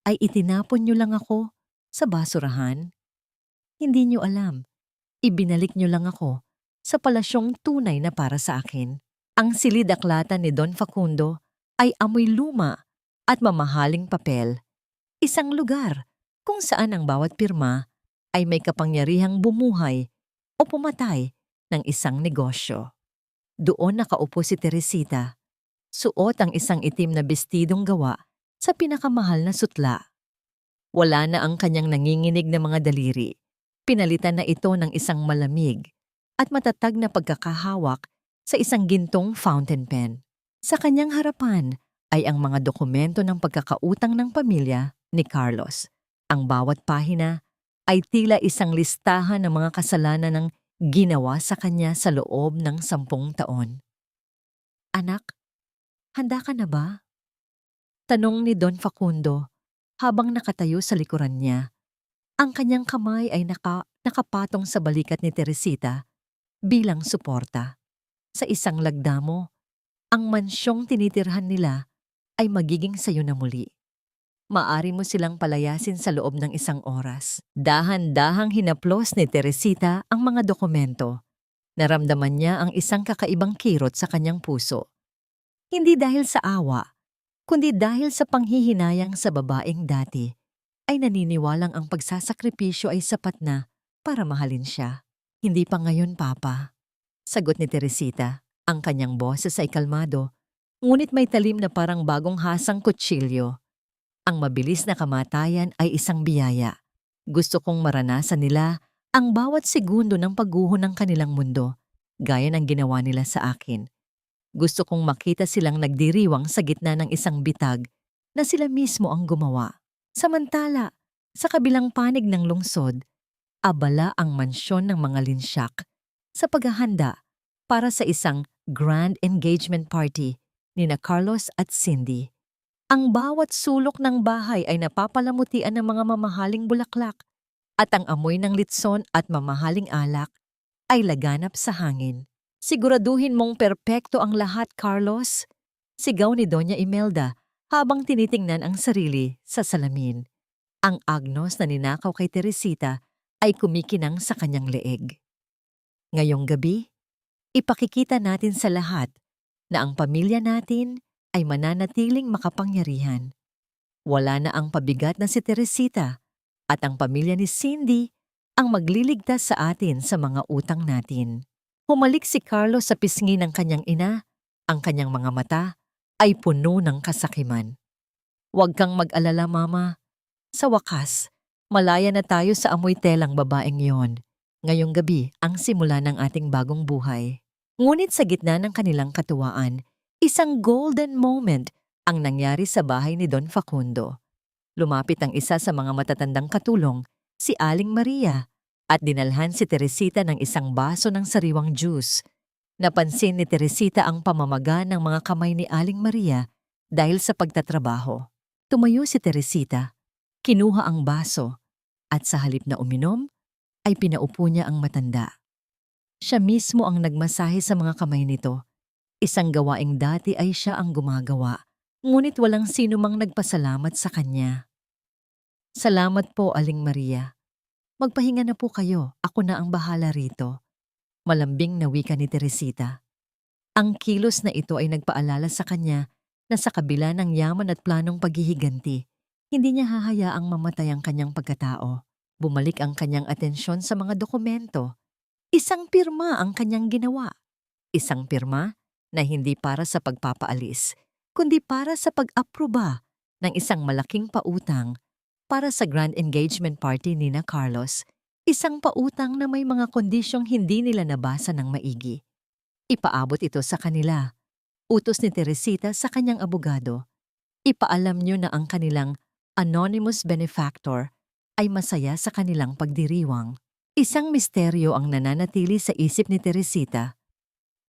ay itinapon niyo lang ako sa basurahan? Hindi niyo alam. Ibinalik niyo lang ako sa palasyong tunay na para sa akin. Ang silid-aklatan ni Don Facundo ay amoy luma at mamahaling papel. Isang lugar kung saan ang bawat pirma ay may kapangyarihang bumuhay o pumatay ng isang negosyo. Doon nakaupo si Teresita, suot ang isang itim na bestidong gawa sa pinakamahal na sutla. Wala na ang kanyang nanginginig na mga daliri. Pinalitan na ito ng isang malamig at matatag na pagkakahawak sa isang gintong fountain pen. Sa kanyang harapan ay ang mga dokumento ng pagkakautang ng pamilya ni Carlos. Ang bawat pahina ay tila isang listahan ng mga kasalanan ng ginawa sa kanya sa loob ng 10 taon. Anak, handa ka na ba? Tanong ni Don Facundo habang nakatayo sa likuran niya. Ang kanyang kamay ay nakapatong sa balikat ni Teresita bilang suporta. Sa isang lagdamo, ang mansyong tinitirhan nila ay magiging sayo na muli. Maari mo silang palayasin sa loob ng 1 oras. Dahan-dahang hinaplos ni Teresita ang mga dokumento. Naramdaman niya ang isang kakaibang kirot sa kanyang puso. Hindi dahil sa awa, kundi dahil sa panghihinayang sa babaeng dati ay naniniwalang ang pagsasakripisyo ay sapat na para mahalin siya. Hindi pa ngayon, Papa. Sagot ni Teresita. Ang kanyang boses ay kalmado, ngunit may talim na parang bagong hasang kutsilyo. Ang mabilis na kamatayan ay isang biyaya. Gusto kong maranasan nila ang bawat segundo ng pagguho ng kanilang mundo, gaya ng ginawa nila sa akin. Gusto kong makita silang nagdiriwang sa gitna ng isang bitag na sila mismo ang gumawa. Samantala, sa kabilang panig ng lungsod, abala ang mansyon ng mga linsyak sa paghahanda para sa isang grand engagement party ni na Carlos at Cindy. Ang bawat sulok ng bahay ay napapalamutian ng mga mamahaling bulaklak at ang amoy ng litson at mamahaling alak ay laganap sa hangin. Siguraduhin mong perpekto ang lahat, Carlos. Sigaw ni Doña Imelda habang tinitingnan ang sarili sa salamin. Ang agnos na ninakaw kay Teresita ay kumikinang sa kanyang leeg. Ngayong gabi, ipakikita natin sa lahat na ang pamilya natin ay mananatiling makapangyarihan. Wala na ang pabigat na si Teresita at ang pamilya ni Cindy ang magliligtas sa atin sa mga utang natin. Humalik si Carlos sa pisngi ng kanyang ina, ang kanyang mga mata ay puno ng kasakiman. Huwag kang mag-alala, Mama. Sa wakas, malaya na tayo sa amoy telang babaeng yon. Ngayong gabi ang simula ng ating bagong buhay. Ngunit sa gitna ng kanilang katuwaan, isang golden moment ang nangyari sa bahay ni Don Facundo. Lumapit ang isa sa mga matatandang katulong, si Aling Maria, at dinalhan si Teresita ng isang baso ng sariwang juice. Napansin ni Teresita ang pamamaga ng mga kamay ni Aling Maria dahil sa pagtatrabaho. Tumayo si Teresita, kinuha ang baso, at sa halip na uminom, ay pinaupo niya ang matanda. Siya mismo ang nagmasahe sa mga kamay nito. Isang gawaing dati ay siya ang gumagawa, ngunit walang sino mang nagpasalamat sa kanya. Salamat po, Aling Maria. Magpahinga na po kayo, ako na ang bahala rito. Malambing na wika ni Teresita. Ang kilos na ito ay nagpaalala sa kanya na sa kabila ng yaman at planong paghihiganti, hindi niya hahayaang mamatay ang kanyang pagkatao. Bumalik ang kanyang atensyon sa mga dokumento. Isang pirma ang kanyang ginawa. Isang pirma na hindi para sa pagpapaalis, kundi para sa pag-aproba ng isang malaking pautang para sa grand engagement party ni na Carlos, isang pautang na may mga kondisyong hindi nila nabasa ng maigi. Ipaabot ito sa kanila. Utos ni Teresita sa kanyang abogado. Ipaalam niyo na ang kanilang anonymous benefactor ay masaya sa kanilang pagdiriwang. Isang misteryo ang nananatili sa isip ni Teresita.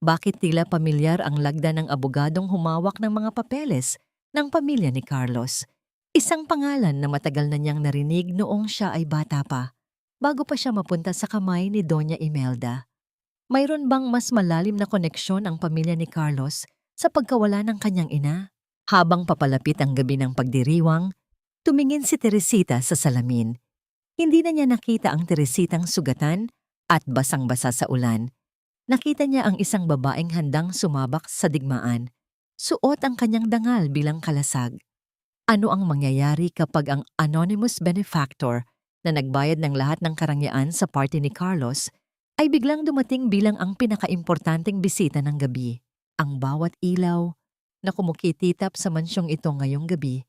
Bakit tila pamilyar ang lagda ng abogadong humawak ng mga papeles ng pamilya ni Carlos? Isang pangalan na matagal na niyang narinig noong siya ay bata pa, bago pa siya mapunta sa kamay ni Doña Imelda. Mayroon bang mas malalim na koneksyon ang pamilya ni Carlos sa pagkawala ng kanyang ina? Habang papalapit ang gabi ng pagdiriwang, tumingin si Teresita sa salamin. Hindi na niya nakita ang Teresitang sugatan at basang-basa sa ulan. Nakita niya ang isang babaeng handang sumabak sa digmaan. Suot ang kanyang dangal bilang kalasag. Ano ang mangyayari kapag ang anonymous benefactor na nagbayad ng lahat ng karangyaan sa party ni Carlos ay biglang dumating bilang ang pinakaimportanteng bisita ng gabi? Ang bawat ilaw na kumukititap sa mansyong ito ngayong gabi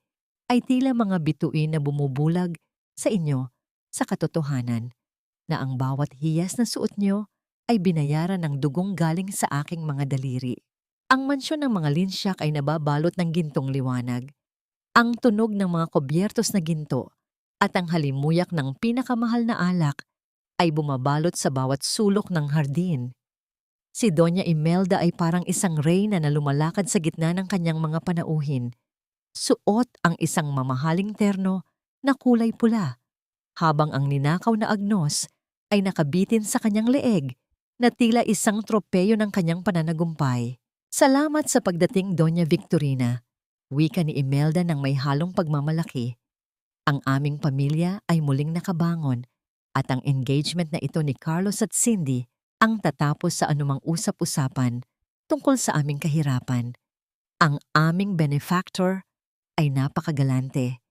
ay tila mga bituin na bumubulag sa inyo sa katotohanan na ang bawat hiyas na suot nyo ay binayaran ng dugong galing sa aking mga daliri. Ang mansyon ng mga linsyak ay nababalot ng gintong liwanag. Ang tunog ng mga kobyertos na ginto at ang halimuyak ng pinakamahal na alak ay bumabalot sa bawat sulok ng hardin. Si Doña Imelda ay parang isang reyna na lumalakad sa gitna ng kanyang mga panauhin. Suot ang isang mamahaling terno na kulay pula, habang ang ninakaw na agnos ay nakabitin sa kanyang leeg na tila isang tropeyo ng kanyang pananagumpay. Salamat sa pagdating, Doña Victorina. Wika ni Imelda ng may halong pagmamalaki. Ang aming pamilya ay muling nakabangon at ang engagement na ito ni Carlos at Cindy ang tatapos sa anumang usap-usapan tungkol sa aming kahirapan. Ang aming benefactor ay napakagalante.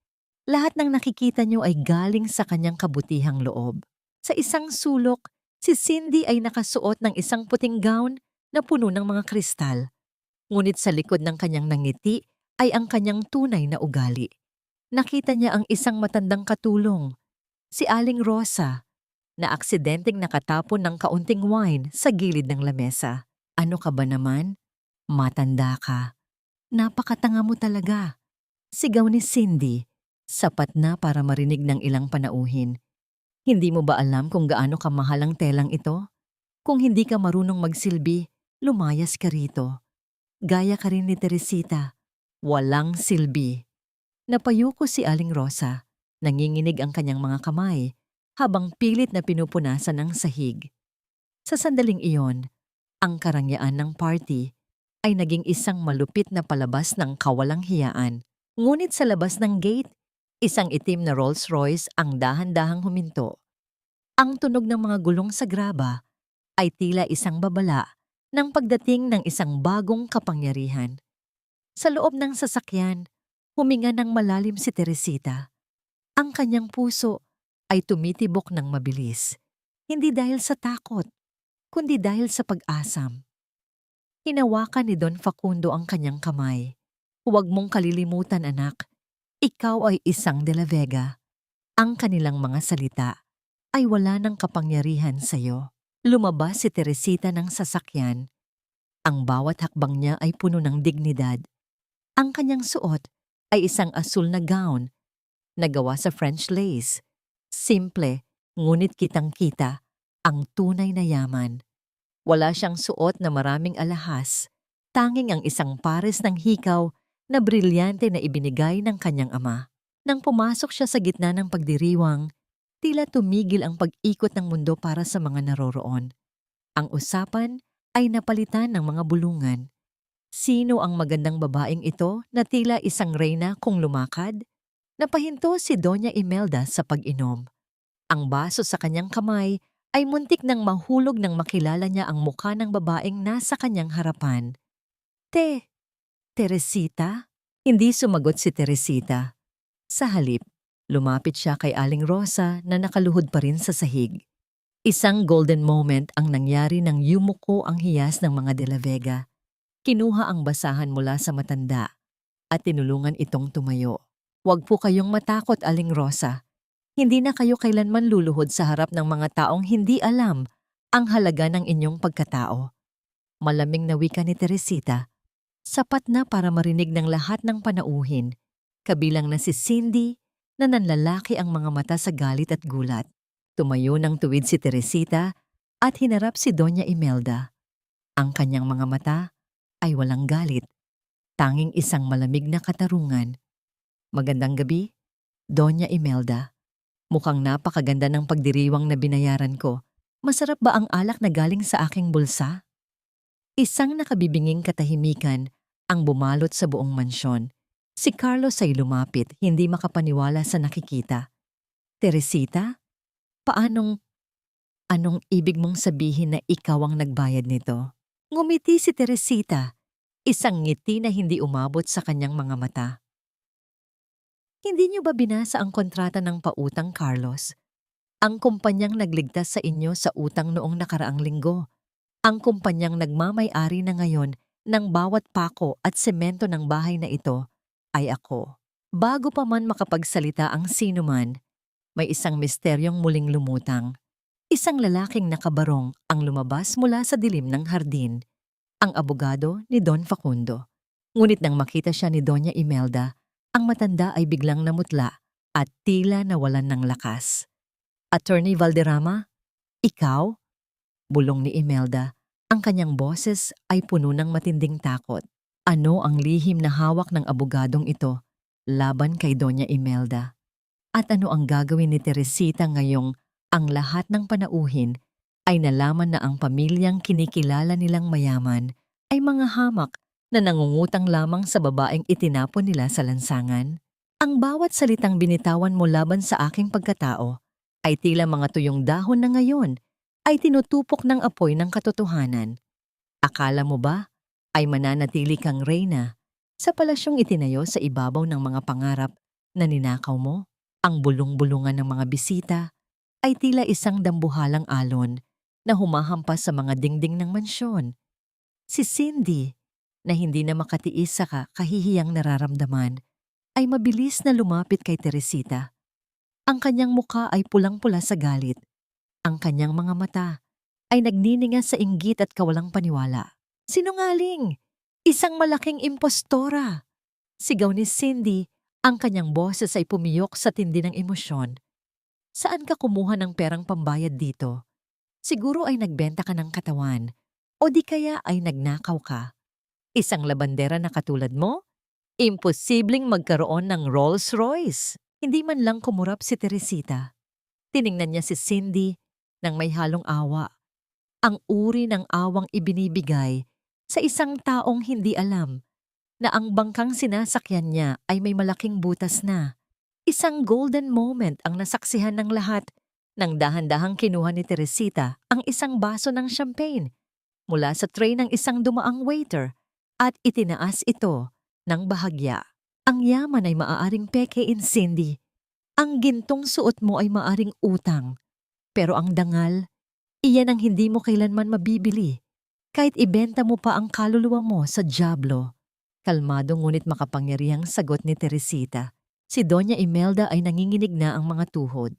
Lahat ng nakikita niyo ay galing sa kanyang kabutihang loob. Sa isang sulok, si Cindy ay nakasuot ng isang puting gown na puno ng mga kristal. Ngunit sa likod ng kanyang nangiti ay ang kanyang tunay na ugali. Nakita niya ang isang matandang katulong, si Aling Rosa, na aksidenteng nakatapon ng kaunting wine sa gilid ng lamesa. Ano ka ba naman? Matanda ka. Napakatanga mo talaga. Sigaw ni Cindy, sapat na para marinig ng ilang panauhin. Hindi mo ba alam kung gaano kamahal ang telang ito? Kung hindi ka marunong magsilbi, lumayas ka rito. Gaya ka rin ni Teresita. Walang silbi. Napayuko si Aling Rosa. Nanginginig ang kanyang mga kamay habang pilit na pinupunasan ang sahig. Sa sandaling iyon, ang karangyaan ng party ay naging isang malupit na palabas ng kawalang hiyaan. Ngunit sa labas ng gate, isang itim na Rolls Royce ang dahan-dahang huminto. Ang tunog ng mga gulong sa graba ay tila isang babala ng pagdating ng isang bagong kapangyarihan. Sa loob ng sasakyan, huminga ng malalim si Teresita. Ang kanyang puso ay tumitibok ng mabilis, hindi dahil sa takot, kundi dahil sa pag-asam. Hinawakan ni Don Facundo ang kanyang kamay. Huwag mong kalilimutan, anak. Ikaw ay isang De La Vega. Ang kanilang mga salita ay wala ng kapangyarihan sa iyo. Lumabas si Teresita ng sasakyan. Ang bawat hakbang niya ay puno ng dignidad. Ang kanyang suot ay isang asul na gown na gawa sa French lace. Simple, ngunit kitang-kita ang tunay na yaman. Wala siyang suot na maraming alahas, tanging ang isang pares ng hikaw na brilyante na ibinigay ng kanyang ama. Nang pumasok siya sa gitna ng pagdiriwang, tila tumigil ang pag-ikot ng mundo para sa mga naroroon. Ang usapan ay napalitan ng mga bulungan. Sino ang magandang babaeng ito na tila isang reyna kung lumakad? Napahinto si Doña Imelda sa pag-inom. Ang baso sa kanyang kamay ay muntik nang mahulog nang makilala niya ang mukha ng babaeng nasa kanyang harapan. Teresita? Hindi sumagot si Teresita. Sa halip, lumapit siya kay Aling Rosa na nakaluhod pa rin sa sahig. Isang golden moment ang nangyari nang yumuko ang hiyas ng mga De La Vega. Kinuha ang basahan mula sa matanda at tinulungan itong tumayo. Huwag po kayong matakot, Aling Rosa. Hindi na kayo kailanman luluhod sa harap ng mga taong hindi alam ang halaga ng inyong pagkatao. Malaming na wika ni Teresita, sapat na para marinig ng lahat ng panauhin, kabilang na si Cindy na nanlalaki ang mga mata sa galit at gulat. Tumayo ng tuwid si Teresita at hinarap si Doña Imelda. Ang kanyang mga mata ay walang galit, tanging isang malamig na katarungan. Magandang gabi, Doña Imelda. Mukhang napakaganda ng pagdiriwang na binayaran ko. Masarap ba ang alak na galing sa aking bulsa? Isang nakabibinging katahimikan ang bumalot sa buong mansyon. Si Carlos ay lumapit, hindi makapaniwala sa nakikita. Teresita? Anong ibig mong sabihin na ikaw ang nagbayad nito? Ngumiti si Teresita, isang ngiti na hindi umabot sa kanyang mga mata. Hindi niyo ba binasa ang kontrata ng pautang, Carlos? Ang kumpanyang nagligtas sa inyo sa utang noong nakaraang linggo. Ang kumpanyang nagmamay-ari na ngayon ng bawat pako at semento ng bahay na ito ay ako. Bago pa man makapagsalita ang sinuman, may isang misteryong muling lumutang. Isang lalaking nakabarong ang lumabas mula sa dilim ng hardin, ang abogado ni Don Facundo. Ngunit nang makita siya ni Doña Imelda, ang matanda ay biglang namutla at tila nawalan ng lakas. Attorney Valderrama, ikaw? Bulong ni Imelda. Ang kanyang boses ay puno ng matinding takot. Ano ang lihim na hawak ng abogadong ito laban kay Doña Imelda? At ano ang gagawin ni Teresita ngayong ang lahat ng panauhin ay nalaman na ang pamilyang kinikilala nilang mayaman ay mga hamak na nangungutang lamang sa babaeng itinapon nila sa lansangan? Ang bawat salitang binitawan mo laban sa aking pagkatao ay tila mga tuyong dahon na ngayon ay tinutupok ng apoy ng katotohanan. Akala mo ba ay mananatili kang reyna sa palasyong itinayo sa ibabaw ng mga pangarap na ninakaw mo? Ang bulong-bulungan ng mga bisita ay tila isang dambuhalang alon na humahampas sa mga dingding ng mansyon. Si Cindy, na hindi na makatiis sa kahihiyang nararamdaman, ay mabilis na lumapit kay Teresita. Ang kanyang mukha ay pulang-pula sa galit. Ang kanyang mga mata ay nagnininga sa inggit at kawalang paniwala. Sinungaling! Isang malaking impostora. Sigaw ni Cindy, ang kanyang boses ay pumiyok sa tindi ng emosyon. Saan ka kumuha ng perang pambayad dito? Siguro ay nagbenta ka ng katawan o di kaya ay nagnakaw ka. Isang labandera na katulad mo? Imposibleng magkaroon ng Rolls Royce. Hindi man lang kumurap si Teresita. Tiningnan niya si Cindy nang may halong awa. Ang uri ng awang ibinibigay sa isang taong hindi alam na ang bangkang sinasakyan niya ay may malaking butas na. Isang golden moment ang nasaksihan ng lahat nang dahan-dahang kinuha ni Teresita ang isang baso ng champagne mula sa tray ng isang dumaang waiter at itinaas ito ng bahagya. Ang yaman ay maaaring peke in Cindy. Ang gintong suot mo ay maaring utang. Pero ang dangal, iyan ang hindi mo kailanman mabibili. Kahit ibenta mo pa ang kaluluwa mo sa dyablo. Kalmado ngunit makapangyarihang sagot ni Teresita. Si Doña Imelda ay nanginginig na ang mga tuhod.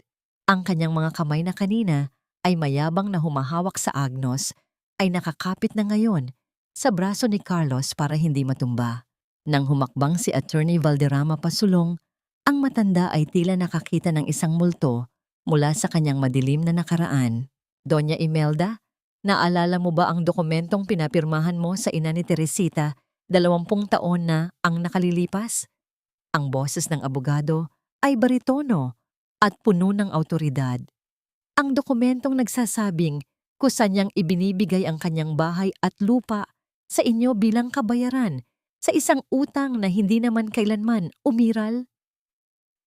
Ang kanyang mga kamay na kanina ay mayabang na humahawak sa agnos ay nakakapit na ngayon sa braso ni Carlos para hindi matumba. Nang humakbang si Attorney Valderrama pasulong, ang matanda ay tila nakakita ng isang multo mula sa kanyang madilim na nakaraan. Doña Imelda, naalala mo ba ang dokumentong pinapirmahan mo sa ina ni Teresita 20 taon na ang nakalilipas? Ang boses ng abogado ay baritono at puno ng awtoridad. Ang dokumentong nagsasabing kusa niyang ibinibigay ang kanyang bahay at lupa sa inyo bilang kabayaran sa isang utang na hindi naman kailanman umiral.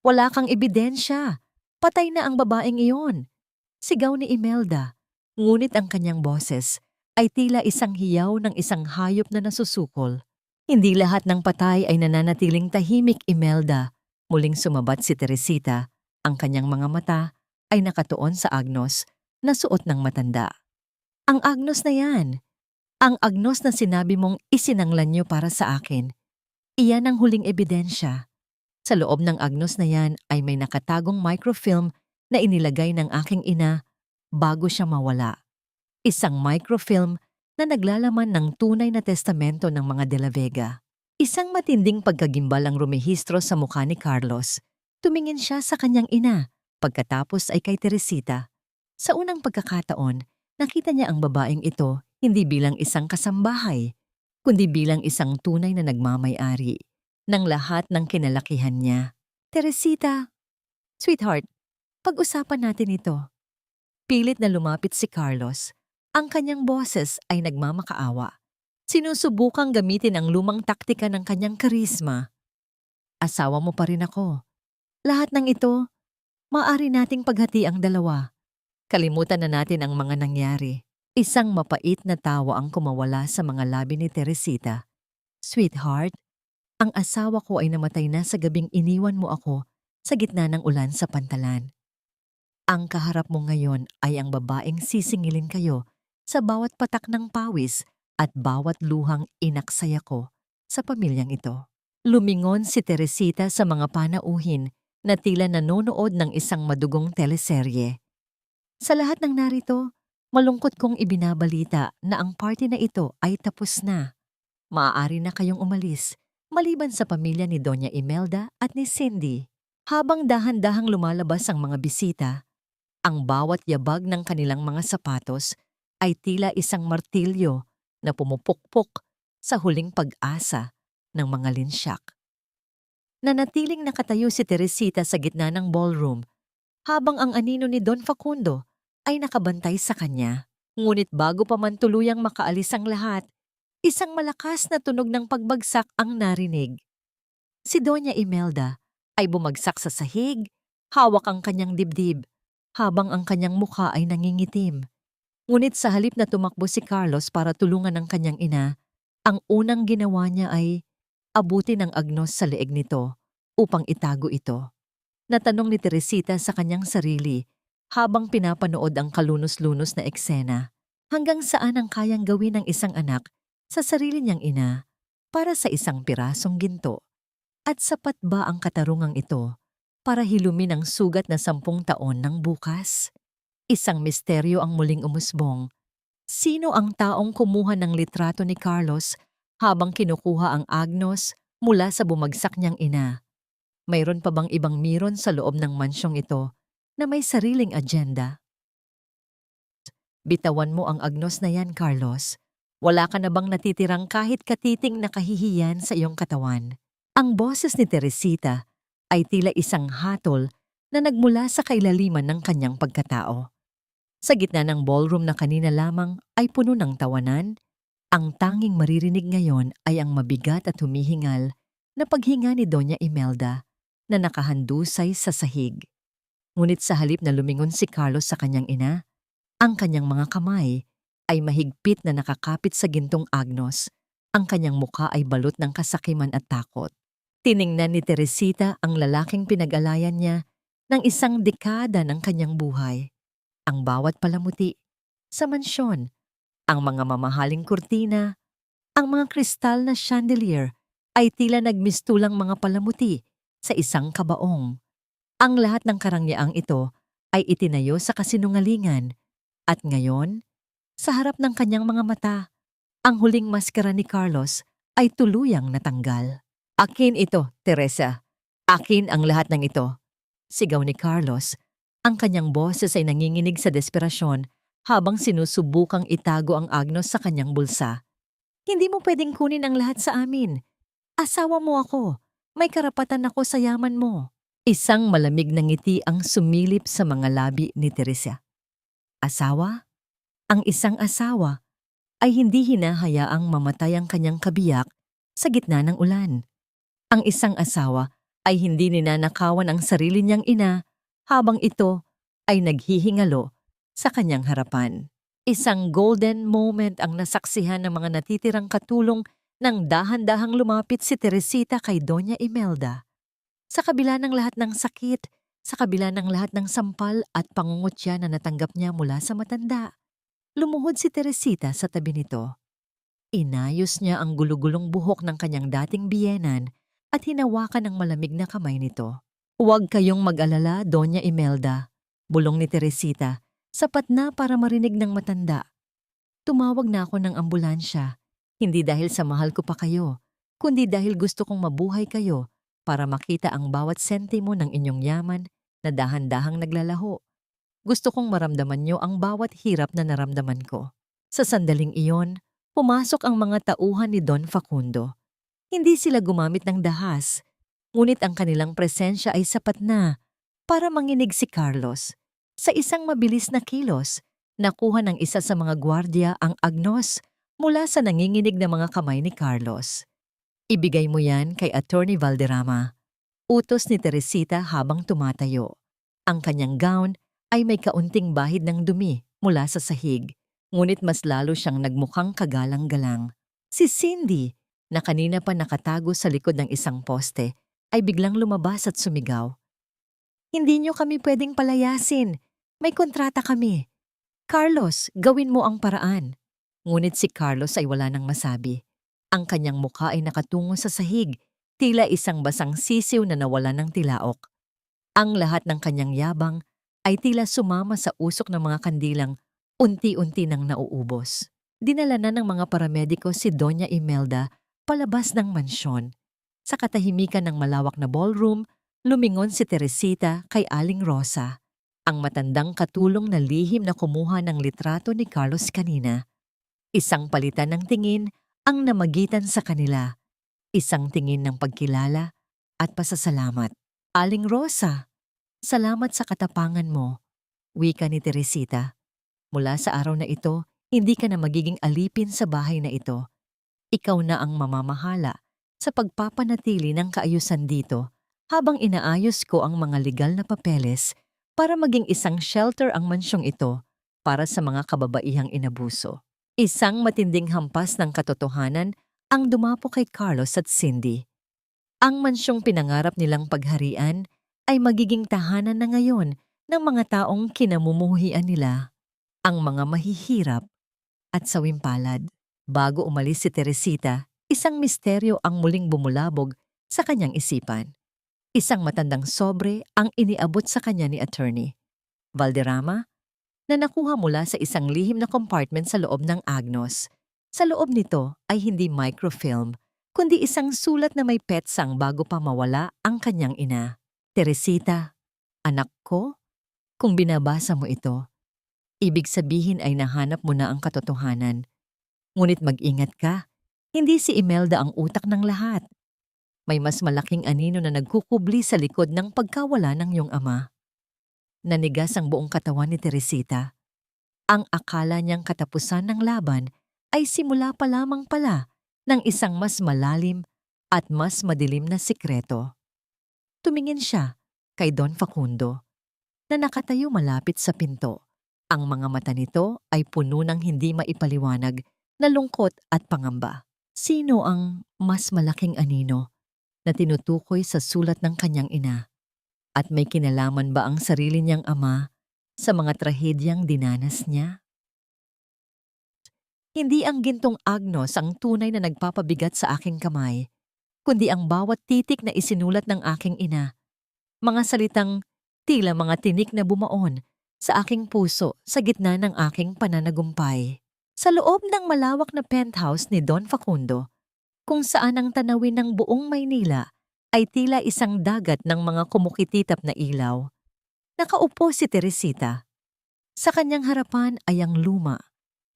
Wala kang ebidensya. Patay na ang babaeng iyon. Sigaw ni Imelda. Ngunit ang kanyang boses ay tila isang hiyaw ng isang hayop na nasusukol. Hindi lahat ng patay ay nananatiling tahimik, Imelda. Muling sumabat si Teresita. Ang kanyang mga mata ay nakatuon sa agnos na suot ng matanda. Ang agnos na yan. Ang agnos na sinabi mong isinanglan niyo para sa akin. Iyan ang huling ebidensya. Sa loob ng agnos na yan ay may nakatagong microfilm na inilagay ng aking ina bago siya mawala. Isang microfilm na naglalaman ng tunay na testamento ng mga De La Vega. Isang matinding pagkagimbal ang rumehistro sa mukha ni Carlos. Tumingin siya sa kanyang ina, pagkatapos ay kay Teresita. Sa unang pagkakataon, nakita niya ang babaeng ito hindi bilang isang kasambahay, kundi bilang isang tunay na nagmamay-ari ng lahat ng kinalakihan niya. Teresita, sweetheart, pag-usapan natin ito. Pilit na lumapit si Carlos. Ang kanyang boses ay nagmamakaawa. Sinusubukang gamitin ang lumang taktika ng kanyang karisma. Asawa mo pa rin ako. Lahat ng ito, maaari nating paghati ang dalawa. Kalimutan na natin ang mga nangyari. Isang mapait na tawa ang kumawala sa mga labi ni Teresita. Sweetheart, ang asawa ko ay namatay na sa gabing iniwan mo ako sa gitna ng ulan sa pantalan. Ang kaharap mo ngayon ay ang babaeng sisingilin kayo sa bawat patak ng pawis at bawat luhang inaksaya ko sa pamilyang ito. Lumingon si Teresita sa mga panauhin na tila nanonood ng isang madugong teleserye. Sa lahat ng narito, malungkot kong ibinabalita na ang party na ito ay tapos na. Maaari na kayong umalis, maliban sa pamilya ni Doña Imelda at ni Cindy. Habang dahan-dahang lumalabas ang mga bisita, ang bawat yabag ng kanilang mga sapatos ay tila isang martilyo na pumupukpok sa huling pag-asa ng mga linsyak. Nanatiling nakatayo si Teresita sa gitna ng ballroom habang ang anino ni Don Facundo ay nakabantay sa kanya. Ngunit bago pa man tuluyang makaalis ang lahat, isang malakas na tunog ng pagbagsak ang narinig. Si Doña Imelda ay bumagsak sa sahig, hawak ang kanyang dibdib, habang ang kanyang mukha ay nangingitim. Ngunit sa halip na tumakbo si Carlos para tulungan ang kanyang ina, ang unang ginawa niya ay abutin ang agnos sa leeg nito upang itago ito. Natanong ni Teresita sa kanyang sarili habang pinapanood ang kalunos-lunos na eksena. Hanggang saan ang kayang gawin ng isang anak sa sarili niyang ina para sa isang pirasong ginto? At sapat ba ang katarungang ito para hilumin ang sugat na 10 taon ng bukas? Isang misteryo ang muling umusbong. Sino ang taong kumuha ng litrato ni Carlos habang kinukuha ang Agnos mula sa bumagsak niyang ina. Mayroon pa bang ibang miron sa loob ng mansyong ito na may sariling agenda? Bitawan mo ang Agnos na yan, Carlos. Wala ka na bang natitirang kahit katiting na kahihiyan sa iyong katawan? Ang boses ni Teresita ay tila isang hatol na nagmula sa kailaliman ng kanyang pagkatao. Sa gitna ng ballroom na kanina lamang ay puno ng tawanan, ang tanging maririnig ngayon ay ang mabigat at humihingal na paghinga ni Doña Imelda na nakahandusay sa sahig. Ngunit sa halip na lumingon si Carlos sa kanyang ina, ang kanyang mga kamay ay mahigpit na nakakapit sa gintong Agnos. Ang kanyang mukha ay balot ng kasakiman at takot. Tiningnan ni Teresita ang lalaking pinag-alayan niya ng isang dekada ng kanyang buhay. Ang bawat palamuti sa mansyon, ang mga mamahaling kurtina, ang mga kristal na chandelier ay tila nagmistulang mga palamuti sa isang kabaong. Ang lahat ng karangyaan ito ay itinayo sa kasinungalingan at ngayon, sa harap ng kanyang mga mata, ang huling maskara ni Carlos ay tuluyang natanggal. Akin ito, Teresa. Akin ang lahat ng ito. Sigaw ni Carlos. Ang kanyang boses ay nanginginig sa desperasyon habang sinusubukang itago ang Agnos sa kanyang bulsa. Hindi mo pwedeng kunin ang lahat sa amin. Asawa mo ako. May karapatan ako sa yaman mo. Isang malamig na ngiti ang sumilip sa mga labi ni Teresa. Asawa? Ang isang asawa ay hindi hinahayaang mamatay ang kanyang kabiyak sa gitna ng ulan. Ang isang asawa ay hindi ninanakawan ang sarili niyang ina habang ito ay naghihingalo sa kanyang harapan. Isang golden moment ang nasaksihan ng mga natitirang katulong nang dahan-dahang lumapit si Teresita kay Doña Imelda. Sa kabila ng lahat ng sakit, sa kabila ng lahat ng sampal at pangungutya na natanggap niya mula sa matanda, lumuhod si Teresita sa tabi nito. Inayos niya ang gulugulong buhok ng kanyang dating biyenan at hinawakan ng malamig na kamay nito. Huwag kayong mag-alala, Doña Imelda, bulong ni Teresita, sapat na para marinig ng matanda. Tumawag na ako ng ambulansya, hindi dahil sa mahal ko pa kayo, kundi dahil gusto kong mabuhay kayo para makita ang bawat sentimo ng inyong yaman na dahan-dahang naglalaho. Gusto kong maramdaman niyo ang bawat hirap na naramdaman ko. Sa sandaling iyon, pumasok ang mga tauhan ni Don Facundo. Hindi sila gumamit ng dahas, ngunit ang kanilang presensya ay sapat na para manginig si Carlos. Sa isang mabilis na kilos, nakuha ng isa sa mga gwardya ang Agnos mula sa nanginginig na mga kamay ni Carlos. Ibigay mo yan kay Attorney Valderrama. Utos ni Teresita habang tumatayo. Ang kanyang gown ay may kaunting bahid ng dumi mula sa sahig, ngunit mas lalo siyang nagmukhang kagalang-galang. Si Cindy, na kanina pa nakatago sa likod ng isang poste, ay biglang lumabas at sumigaw. Hindi niyo kami pwedeng palayasin. May kontrata kami. Carlos, gawin mo ang paraan. Ngunit si Carlos ay wala nang masabi. Ang kanyang mukha ay nakatungo sa sahig, tila isang basang sisiw na nawala ng tilaok. Ang lahat ng kanyang yabang ay tila sumama sa usok ng mga kandilang unti-unti nang nauubos. Dinala na ng mga paramediko si Doña Imelda palabas ng mansyon. Sa katahimikan ng malawak na ballroom, lumingon si Teresita kay Aling Rosa, ang matandang katulong na lihim na kumuha ng litrato ni Carlos kanina. Isang palitan ng tingin ang namagitan sa kanila, isang tingin ng pagkilala at pasasalamat. Aling Rosa, salamat sa katapangan mo, wika ni Teresita. Mula sa araw na ito, hindi ka na magiging alipin sa bahay na ito. Ikaw na ang mamamahala sa pagpapanatili ng kaayusan dito habang inaayos ko ang mga legal na papeles para maging isang shelter ang mansyong ito para sa mga kababaihang inabuso. Isang matinding hampas ng katotohanan ang dumapo kay Carlos at Cindy. Ang mansyong pinangarap nilang pagharian ay magiging tahanan na ngayon ng mga taong kinamumuhian nila, ang mga mahihirap at sawimpalad. Bago umalis si Teresita, isang misteryo ang muling bumulabog sa kanyang isipan. Isang matandang sobre ang iniabot sa kanya ni Attorney Valderrama na nakuha mula sa isang lihim na compartment sa loob ng Agnos. Sa loob nito ay hindi microfilm, kundi isang sulat na may petsang bago pa mawala ang kanyang ina. Teresita, anak ko, kung binabasa mo ito, ibig sabihin ay nahanap mo na ang katotohanan. Ngunit mag-ingat ka, hindi si Imelda ang utak ng lahat. May mas malaking anino na nagkukubli sa likod ng pagkawala ng iyong ama. Nanigas ang buong katawan ni Teresita. Ang akala niyang katapusan ng laban ay simula pa lamang pala ng isang mas malalim at mas madilim na sikreto. Tumingin siya kay Don Facundo na nakatayo malapit sa pinto. Ang mga mata nito ay puno ng hindi maipaliwanag na lungkot at pangamba. Sino ang mas malaking anino na tinutukoy sa sulat ng kanyang ina? At may kinalaman ba ang sarili niyang ama sa mga trahedyang dinanas niya? Hindi ang gintong agnos ang tunay na nagpapabigat sa aking kamay, kundi ang bawat titik na isinulat ng aking ina. Mga salitang tila mga tinik na bumaon sa aking puso sa gitna ng aking pananagumpay. Sa loob ng malawak na penthouse ni Don Facundo, kung saan ang tanawin ng buong Maynila ay tila isang dagat ng mga kumukititap na ilaw, nakaupo si Teresita. Sa kanyang harapan ay ang luma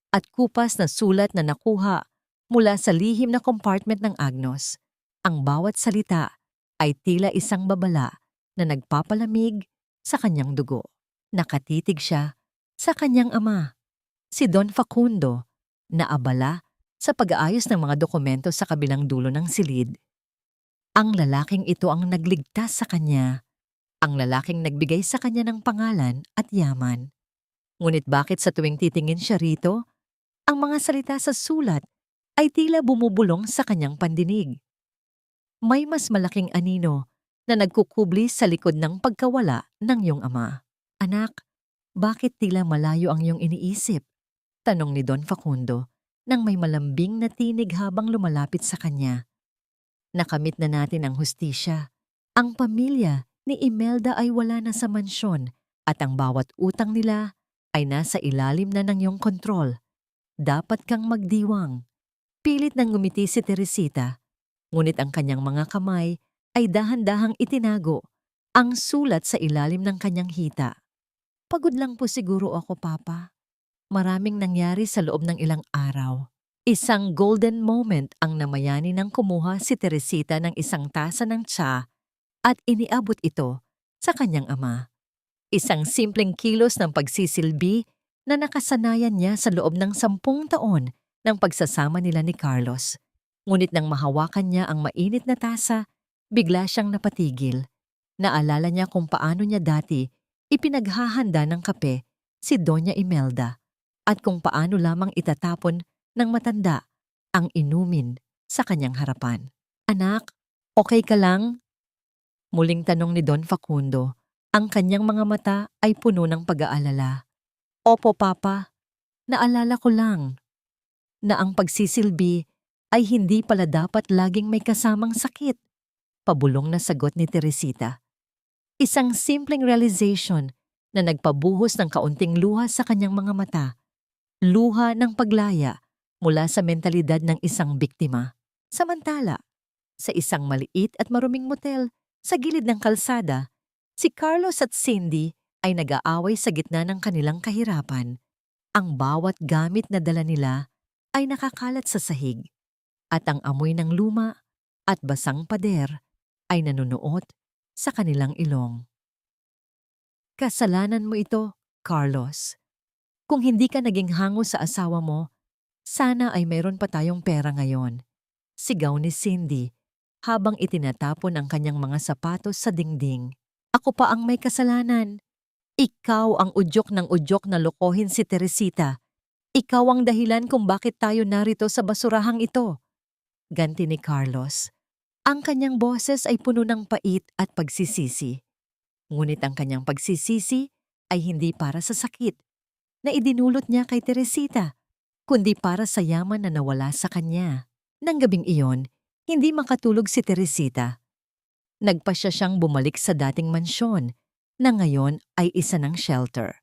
at kupas na sulat na nakuha mula sa lihim na compartment ng Agnos. Ang bawat salita ay tila isang babala na nagpapalamig sa kanyang dugo. Nakatitig siya sa kanyang ama, si Don Facundo, na abala sa pag-aayos ng mga dokumento sa kabilang dulo ng silid. Ang lalaking ito ang nagligtas sa kanya, ang lalaking nagbigay sa kanya ng pangalan at yaman. Ngunit bakit sa tuwing titingin siya rito, ang mga salita sa sulat ay tila bumubulong sa kanyang pandinig? May mas malaking anino na nagkukubli sa likod ng pagkawala ng iyong ama. Anak, bakit tila malayo ang iyong iniisip? Tanong ni Don Facundo nang may malambing na tinig habang lumalapit sa kanya. Nakamit na natin ang hustisya. Ang pamilya ni Imelda ay wala na sa mansyon at ang bawat utang nila ay nasa ilalim na ng iyong kontrol. Dapat kang magdiwang. Pilit nang ngumiti si Teresita, ngunit ang kanyang mga kamay ay dahan-dahang itinago ang sulat sa ilalim ng kanyang hita. Pagod lang po siguro ako, Papa. Maraming nangyari sa loob ng ilang araw. Isang golden moment ang namayani nang kumuha si Teresita ng isang tasa ng tsa at iniabot ito sa kanyang ama. Isang simpleng kilos ng pagsisilbi na nakasanayan niya sa loob ng 10 taon ng pagsasama nila ni Carlos. Ngunit nang mahawakan niya ang mainit na tasa, bigla siyang napatigil. Naalala niya kung paano niya dati ipinaghahanda ng kape si Doña Imelda at kung paano lamang itatapon ng matanda ang inumin sa kanyang harapan. Anak, okay ka lang? Muling tanong ni Don Facundo. Ang kanyang mga mata ay puno ng pag-aalala. Opo, Papa. Naalala ko lang na ang pagsisilbi ay hindi pala dapat laging may kasamang sakit. Pabulong na sagot ni Teresita. Isang simpleng realization na nagpabuhos ng kaunting luha sa kanyang mga mata. Luha ng paglaya mula sa mentalidad ng isang biktima. Samantala, sa isang maliit at maruming motel sa gilid ng kalsada, si Carlos at Cindy ay nag-aaway sa gitna ng kanilang kahirapan. Ang bawat gamit na dala nila ay nakakalat sa sahig, at ang amoy ng luma at basang pader ay nanunuot sa kanilang ilong. Kasalanan mo ito, Carlos. Kung hindi ka naging hango sa asawa mo, sana ay mayroon pa tayong pera ngayon. Sigaw ni Cindy habang itinatapon ang kanyang mga sapatos sa dingding. Ako pa ang may kasalanan. Ikaw ang udyok ng udyok na lokohin si Teresita. Ikaw ang dahilan kung bakit tayo narito sa basurahang ito. Ganti ni Carlos. Ang kanyang boses ay puno ng pait at pagsisisi. Ngunit ang kanyang pagsisisi ay hindi para sa sakit na idinulot niya kay Teresita, kundi para sa yaman na nawala sa kanya. Nang gabing iyon, hindi makatulog si Teresita. Nagpasya siyang bumalik sa dating mansyon na ngayon ay isa ng shelter.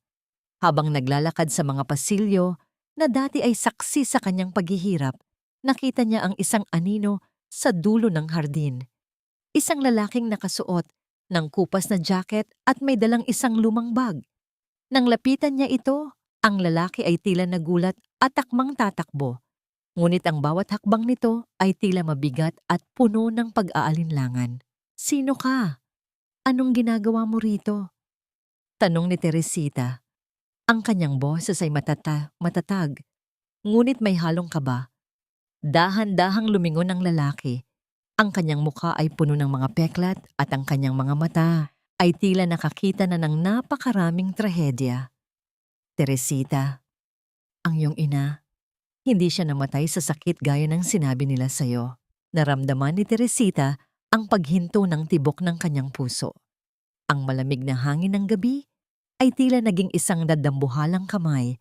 Habang naglalakad sa mga pasilyo, na dati ay saksi sa kanyang paghihirap, nakita niya ang isang anino sa dulo ng hardin. Isang lalaking nakasuot ng kupas na jacket at may dalang isang lumang bag. Nang lapitan niya ito, ang lalaki ay tila nagulat at takmang tatakbo. Ngunit ang bawat hakbang nito ay tila mabigat at puno ng pag-aalinlangan. "Sino ka? Anong ginagawa mo rito?" tanong ni Teresita. Ang kanyang boses ay matatag, ngunit may halong kaba. Dahan-dahang lumingon ang lalaki. Ang kanyang mukha ay puno ng mga peklat at ang kanyang mga mata ay tila nakakita na ng napakaraming trahedya. "Teresita, ang iyong ina, hindi siya namatay sa sakit gaya ng sinabi nila sa'yo." Naramdaman ni Teresita ang paghinto ng tibok ng kanyang puso. Ang malamig na hangin ng gabi ay tila naging isang dadambuhalang kamay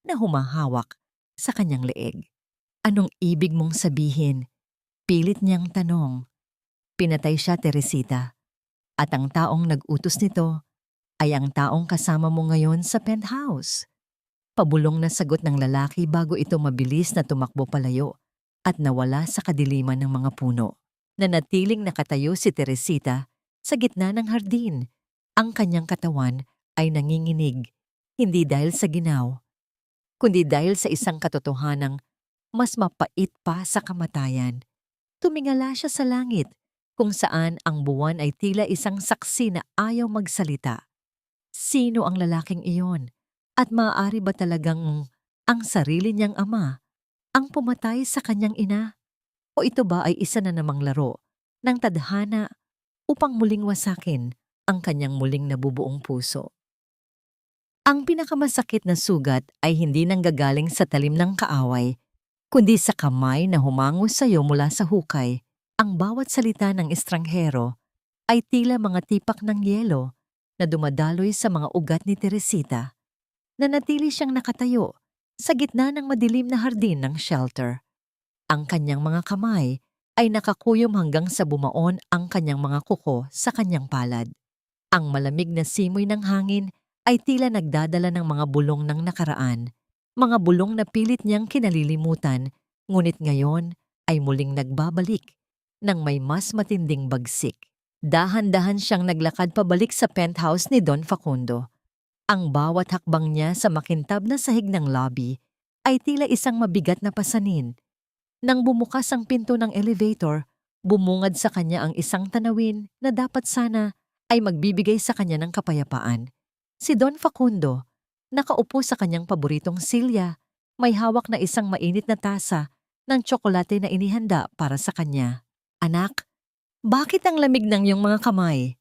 na humahawak sa kanyang leeg. "Anong ibig mong sabihin?" pilit niyang tanong. "Pinatay siya, Teresita. At ang taong nag-utos nito ay ang taong kasama mo ngayon sa penthouse." Pabulong na sagot ng lalaki bago ito mabilis na tumakbo palayo at nawala sa kadiliman ng mga puno. Nanatiling nakatayo si Teresita sa gitna ng hardin. Ang kanyang katawan ay nanginginig, hindi dahil sa ginaw, kundi dahil sa isang katotohanang mas mapait pa sa kamatayan. Tumingala siya sa langit, kung saan ang buwan ay tila isang saksi na ayaw magsalita. Sino ang lalaking iyon? At maaari ba talagang ang sarili niyang ama ang pumatay sa kanyang ina? O ito ba ay isa na namang laro ng tadhana upang muling wasakin ang kanyang muling nabubuong puso? Ang pinakamasakit na sugat ay hindi nanggagaling sa talim ng kaaway, kundi sa kamay na humango sa iyo mula sa hukay. Ang bawat salita ng estranghero ay tila mga tipak ng yelo na dumadaloy sa mga ugat ni Teresita. Nanatili siyang nakatayo sa gitna ng madilim na hardin ng shelter. Ang kanyang mga kamay ay nakakuyom hanggang sa bumaon ang kanyang mga kuko sa kanyang palad. Ang malamig na simoy ng hangin ay tila nagdadala ng mga bulong ng nakaraan, mga bulong na pilit niyang kinalilimutan, ngunit ngayon ay muling nagbabalik ng may mas matinding bagsik. Dahan-dahan siyang naglakad pabalik sa penthouse ni Don Facundo. Ang bawat hakbang niya sa makintab na sahig ng lobby ay tila isang mabigat na pasanin. Nang bumukas ang pinto ng elevator, bumungad sa kanya ang isang tanawin na dapat sana ay magbibigay sa kanya ng kapayapaan. Si Don Facundo, nakaupo sa kanyang paboritong silya, may hawak na isang mainit na tasa ng tsokolate na inihanda para sa kanya. "Anak, bakit ang lamig ng iyong mga kamay?"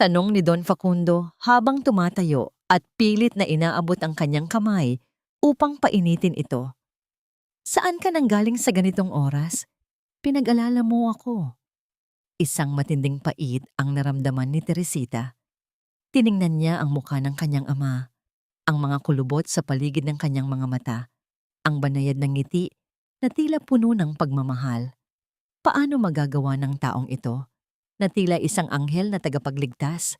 tanong ni Don Facundo habang tumatayo at pilit na inaabot ang kanyang kamay upang painitin ito. "Saan ka nanggaling sa ganitong oras? Pinag-alala mo ako." Isang matinding pait ang naramdaman ni Teresita. Tiningnan niya ang mukha ng kanyang ama, ang mga kulubot sa paligid ng kanyang mga mata, ang banayad ng ngiti na tila puno ng pagmamahal. Paano magagawa ng taong ito, na tila isang anghel na tagapagligtas,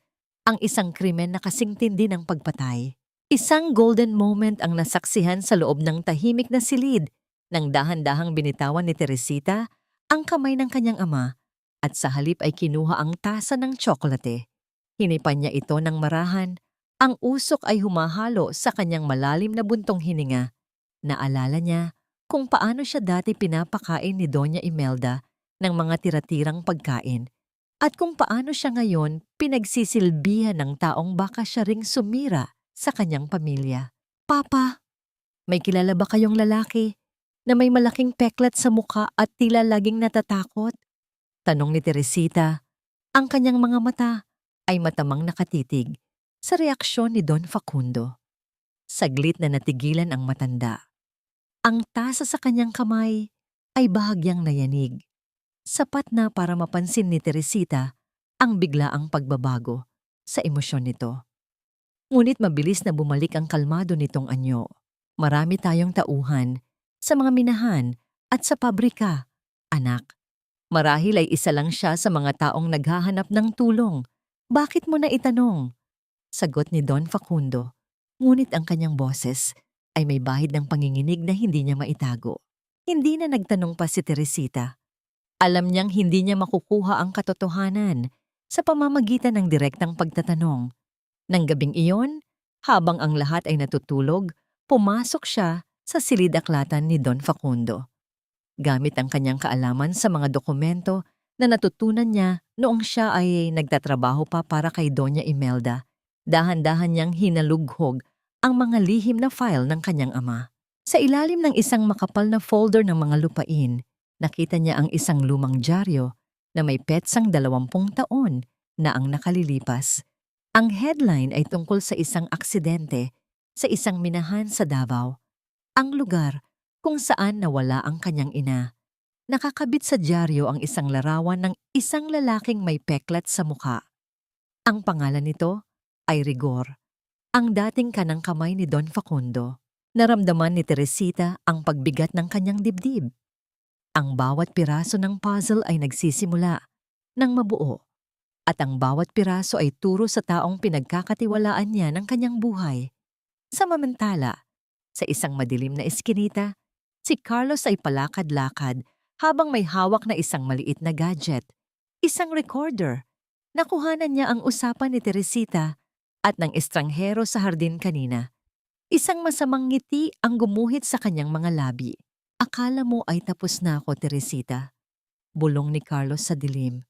ang isang krimen na kasing tindi ng pagpatay? Isang golden moment ang nasaksihan sa loob ng tahimik na silid nang dahan-dahang binitawan ni Teresita ang kamay ng kanyang ama at sa halip ay kinuha ang tasa ng tsokolate. Hinipan niya ito ng marahan. Ang usok ay humahalo sa kanyang malalim na buntong hininga. Naalala niya kung paano siya dati pinapakain ni Doña Imelda ng mga tira-tirang pagkain at kung paano siya ngayon pinagsisilbihan ng taong baka siya ring sumira sa kanyang pamilya. "Papa, may kilala ba kayong lalaki na may malaking peklat sa mukha at tila laging natatakot?" tanong ni Teresita. Ang kanyang mga mata ay matamang nakatitig sa reaksyon ni Don Facundo. Saglit na natigilan ang matanda. Ang tasa sa kanyang kamay ay bahagyang nayanig. Sapat na para mapansin ni Teresita ang biglaang pagbabago sa emosyon nito. Ngunit mabilis na bumalik ang kalmado nitong anyo. "Marami tayong tauhan sa mga minahan at sa pabrika, anak. Marahil ay isa lang siya sa mga taong naghahanap ng tulong. Bakit mo na itanong?" sagot ni Don Facundo. Ngunit ang kanyang boses ay may bahid ng panginginig na hindi niya maitago. Hindi na nagtanong pa si Teresita. Alam niyang hindi niya makukuha ang katotohanan sa pamamagitan ng direktang pagtatanong. Nang gabing iyon, habang ang lahat ay natutulog, pumasok siya sa silid-aklatan ni Don Facundo. Gamit ang kanyang kaalaman sa mga dokumento na natutunan niya noong siya ay nagtatrabaho pa para kay Doña Imelda, dahan-dahan niyang hinalughog ang mga lihim na file ng kanyang ama. Sa ilalim ng isang makapal na folder ng mga lupain, nakita niya ang isang lumang dyaryo na may petsang 20 taon na ang nakalilipas. Ang headline ay tungkol sa isang aksidente sa isang minahan sa Davao, ang lugar kung saan nawala ang kanyang ina. Nakakabit sa dyaryo ang isang larawan ng isang lalaking may peklat sa mukha. Ang pangalan nito ay Rigor, ang dating kanang kamay ni Don Facundo. Naramdaman ni Teresita ang pagbigat ng kanyang dibdib. Ang bawat piraso ng puzzle ay nagsisimula ng mabuo, at ang bawat piraso ay turo sa taong pinagkakatiwalaan niya ng kanyang buhay. Samantala, sa isang madilim na eskinita, si Carlos ay palakad-lakad habang may hawak na isang maliit na gadget, isang recorder. Nakuhanan niya ang usapan ni Teresita at ng estranghero sa hardin kanina. Isang masamang ngiti ang gumuhit sa kanyang mga labi. Akala mo ay tapos na ako, Teresita. Bulong ni Carlos sa dilim.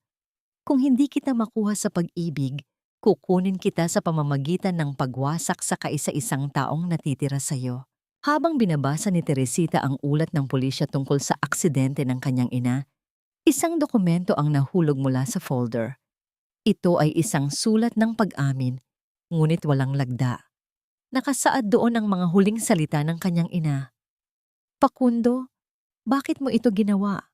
Kung hindi kita makuha sa pag-ibig, kukunin kita sa pamamagitan ng pagwasak sa kaisa-isang taong natitira sa'yo. Habang binabasa ni Teresita ang ulat ng pulisya tungkol sa aksidente ng kanyang ina, isang dokumento ang nahulog mula sa folder. Ito ay isang sulat ng pag-amin, ngunit walang lagda. Nakasaad doon ang mga huling salita ng kanyang ina. Facundo, bakit mo ito ginawa?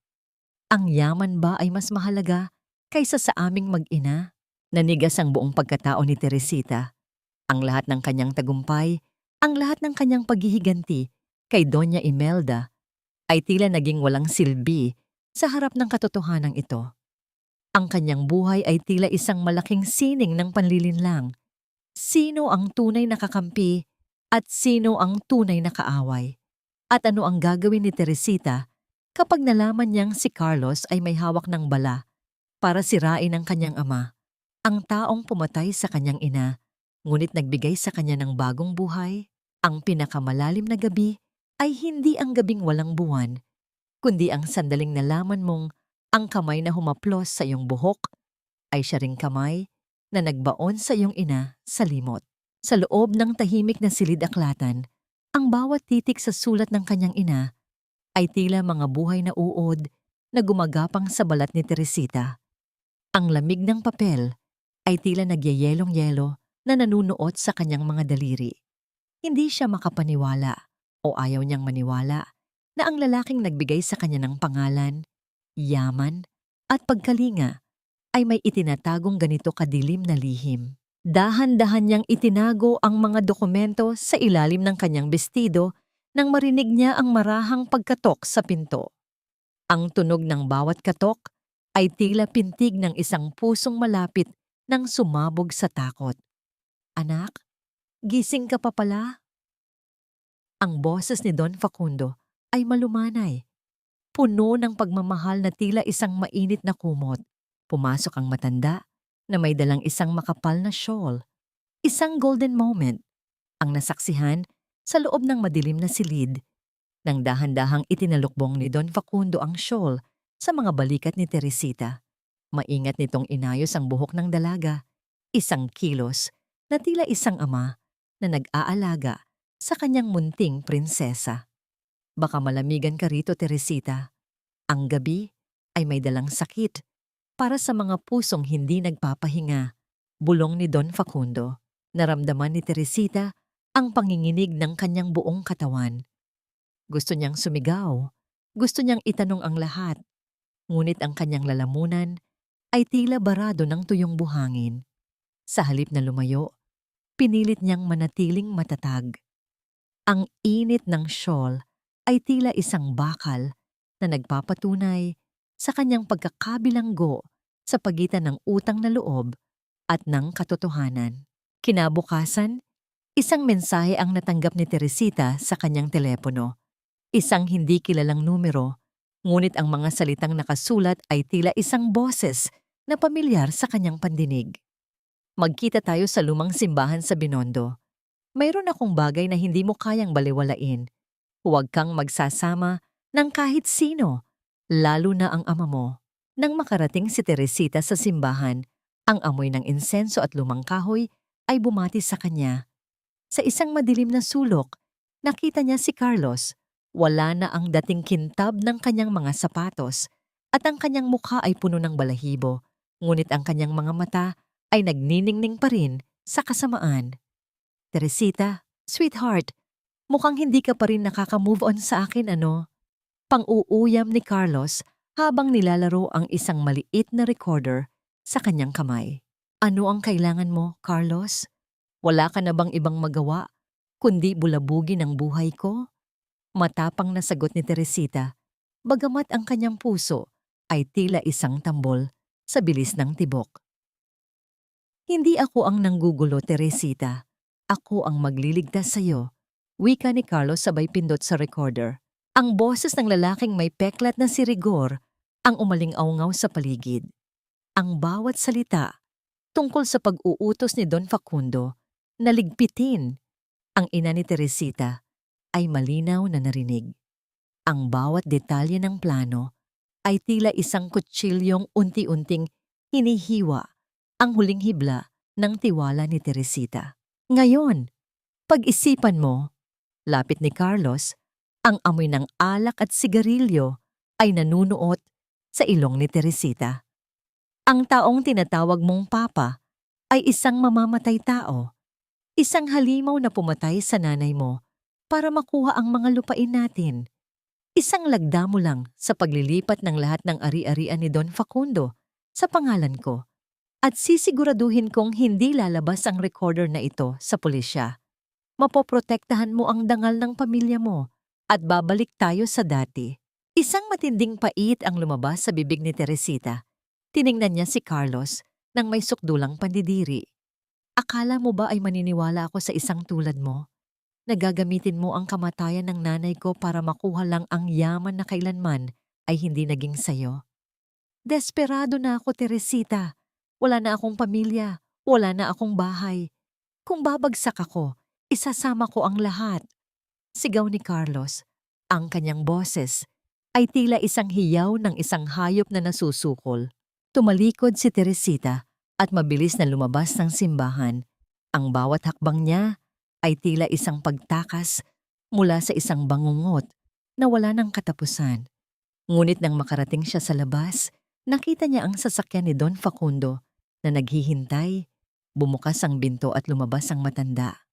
Ang yaman ba ay mas mahalaga kaysa sa aming mag-ina? Nanigas ang buong pagkatao ni Teresita. Ang lahat ng kanyang tagumpay, ang lahat ng kanyang paghihiganti kay Doña Imelda ay tila naging walang silbi sa harap ng katotohanan ito. Ang kanyang buhay ay tila isang malaking sining ng panlilinlang. Sino ang tunay na kakampi at sino ang tunay na kaaway? At ano ang gagawin ni Teresita kapag nalaman niyang si Carlos ay may hawak ng bala para sirain ang kanyang ama, ang taong pumatay sa kanyang ina, ngunit nagbigay sa kanya ng bagong buhay? Ang pinakamalalim na gabi ay hindi ang gabing walang buwan, kundi ang sandaling nalaman mong ang kamay na humaplos sa iyong buhok ay siya ring kamay na nagbaon sa iyong ina sa limot. Sa loob ng tahimik na silid-aklatan, ang bawat titik sa sulat ng kanyang ina ay tila mga buhay na uod na gumagapang sa balat ni Teresita. Ang lamig ng papel ay tila nagyayelong-yelo na nanunuot sa kanyang mga daliri. Hindi siya makapaniwala o ayaw niyang maniwala na ang lalaking nagbigay sa kanya ng pangalan, yaman at pagkalinga ay may itinatagong ganito kadilim na lihim. Dahan-dahan niyang itinago ang mga dokumento sa ilalim ng kanyang bestido nang marinig niya ang marahang pagkatok sa pinto. Ang tunog ng bawat katok ay tila pintig ng isang pusong malapit nang sumabog sa takot. Anak, gising ka pa pala? Ang boses ni Don Facundo ay malumanay, puno ng pagmamahal na tila isang mainit na kumot. Pumasok ang matanda na may dalang isang makapal na shawl, isang golden moment, ang nasaksihan sa loob ng madilim na silid. Nang dahan-dahang itinalukbong ni Don Facundo ang shawl sa mga balikat ni Teresita, maingat nitong inayos ang buhok ng dalaga, isang kilos na tila isang ama na nag-aalaga sa kanyang munting prinsesa. Baka malamigan ka rito, Teresita. Ang gabi ay may dalang sakit para sa mga pusong hindi nagpapahinga, bulong ni Don Facundo. Naramdaman ni Teresita ang panginginig ng kanyang buong katawan. Gusto niyang sumigaw, gusto niyang itanong ang lahat, ngunit ang kanyang lalamunan ay tila barado ng tuyong buhangin. Sa halip na lumayo, pinilit niyang manatiling matatag. Ang init ng shawl ay tila isang bakal na nagpapatunay sa kanyang pagkakabilanggo sa pagitan ng utang na loob at ng katotohanan. Kinabukasan, Isang mensahe ang natanggap ni Teresita sa kanyang telepono. Isang hindi kilalang numero, ngunit ang mga salitang nakasulat ay tila isang boses na pamilyar sa kanyang pandinig. Magkita tayo sa lumang simbahan sa Binondo. Mayroon akong bagay na hindi mo kayang baliwalain. Huwag kang magsasama ng kahit sino, lalo na ang ama mo. Nang makarating si Teresita sa simbahan, ang amoy ng insenso at lumang kahoy ay bumati sa kanya. Sa isang madilim na sulok, nakita niya si Carlos. Wala na ang dating kintab ng kanyang mga sapatos at ang kanyang mukha ay puno ng balahibo, ngunit ang kanyang mga mata ay nagniningning pa rin sa kasamaan. Teresita, sweetheart, mukhang hindi ka pa rin nakaka-move on sa akin, ano? Pang-uuyam ni Carlos habang nilalaro ang isang maliit na recorder sa kanyang kamay. Ano ang kailangan mo, Carlos? Wala ka na bang ibang magawa kundi bulabugin ang buhay ko? Matapang na sagot ni Teresita, bagamat ang kanyang puso ay tila isang tambol sa bilis ng tibok. Hindi ako ang nanggugulo, Teresita. Ako ang magliligtas sa iyo, wika ni Carlos sabay pindot sa recorder. Ang boses ng lalaking may peklat na si Rigor ang umaling-awngaw sa paligid. Ang bawat salita tungkol sa pag-uutos ni Don Facundo na ligpitin ang ina ni Teresita ay malinaw na narinig. Ang bawat detalye ng plano ay tila isang kutsilyong unti-unting hinihiwa ang huling hibla ng tiwala ni Teresita. Ngayon, pag-isipan mo, lapit ni Carlos, ang amoy ng alak at sigarilyo ay nanunuot sa ilong ni Teresita. Ang taong tinatawag mong papa ay isang mamamatay tao, isang halimaw na pumatay sa nanay mo para makuha ang mga lupain natin. Isang lagda mo lang sa paglilipat ng lahat ng ari-arian ni Don Facundo sa pangalan ko at sisiguraduhin kong hindi lalabas ang recorder na ito sa pulisya. Mapoprotektahan mo ang dangal ng pamilya mo at babalik tayo sa dati. Isang matinding pait ang lumabas sa bibig ni Teresita. Tiningnan niya si Carlos nang may sukdulang pandidiri. Akala mo ba ay maniniwala ako sa isang tulad mo? Nagagamitin mo ang kamatayan ng nanay ko para makuha lang ang yaman na kailanman ay hindi naging sayo. Desperado na ako, Teresita. Wala na akong pamilya, wala na akong bahay. Kung babagsak ako, isasama ko ang lahat. Sigaw ni Carlos. Ang kanyang boses ay tila isang hiyaw ng isang hayop na nasusukol. Tumalikod si Teresita at mabilis na lumabas ng simbahan. Ang bawat hakbang niya ay tila isang pagtakas mula sa isang bangungot na wala ng katapusan. Ngunit nang makarating siya sa labas, nakita niya ang sasakyan ni Don Facundo na naghihintay. Bumukas ang binto at lumabas ang matanda.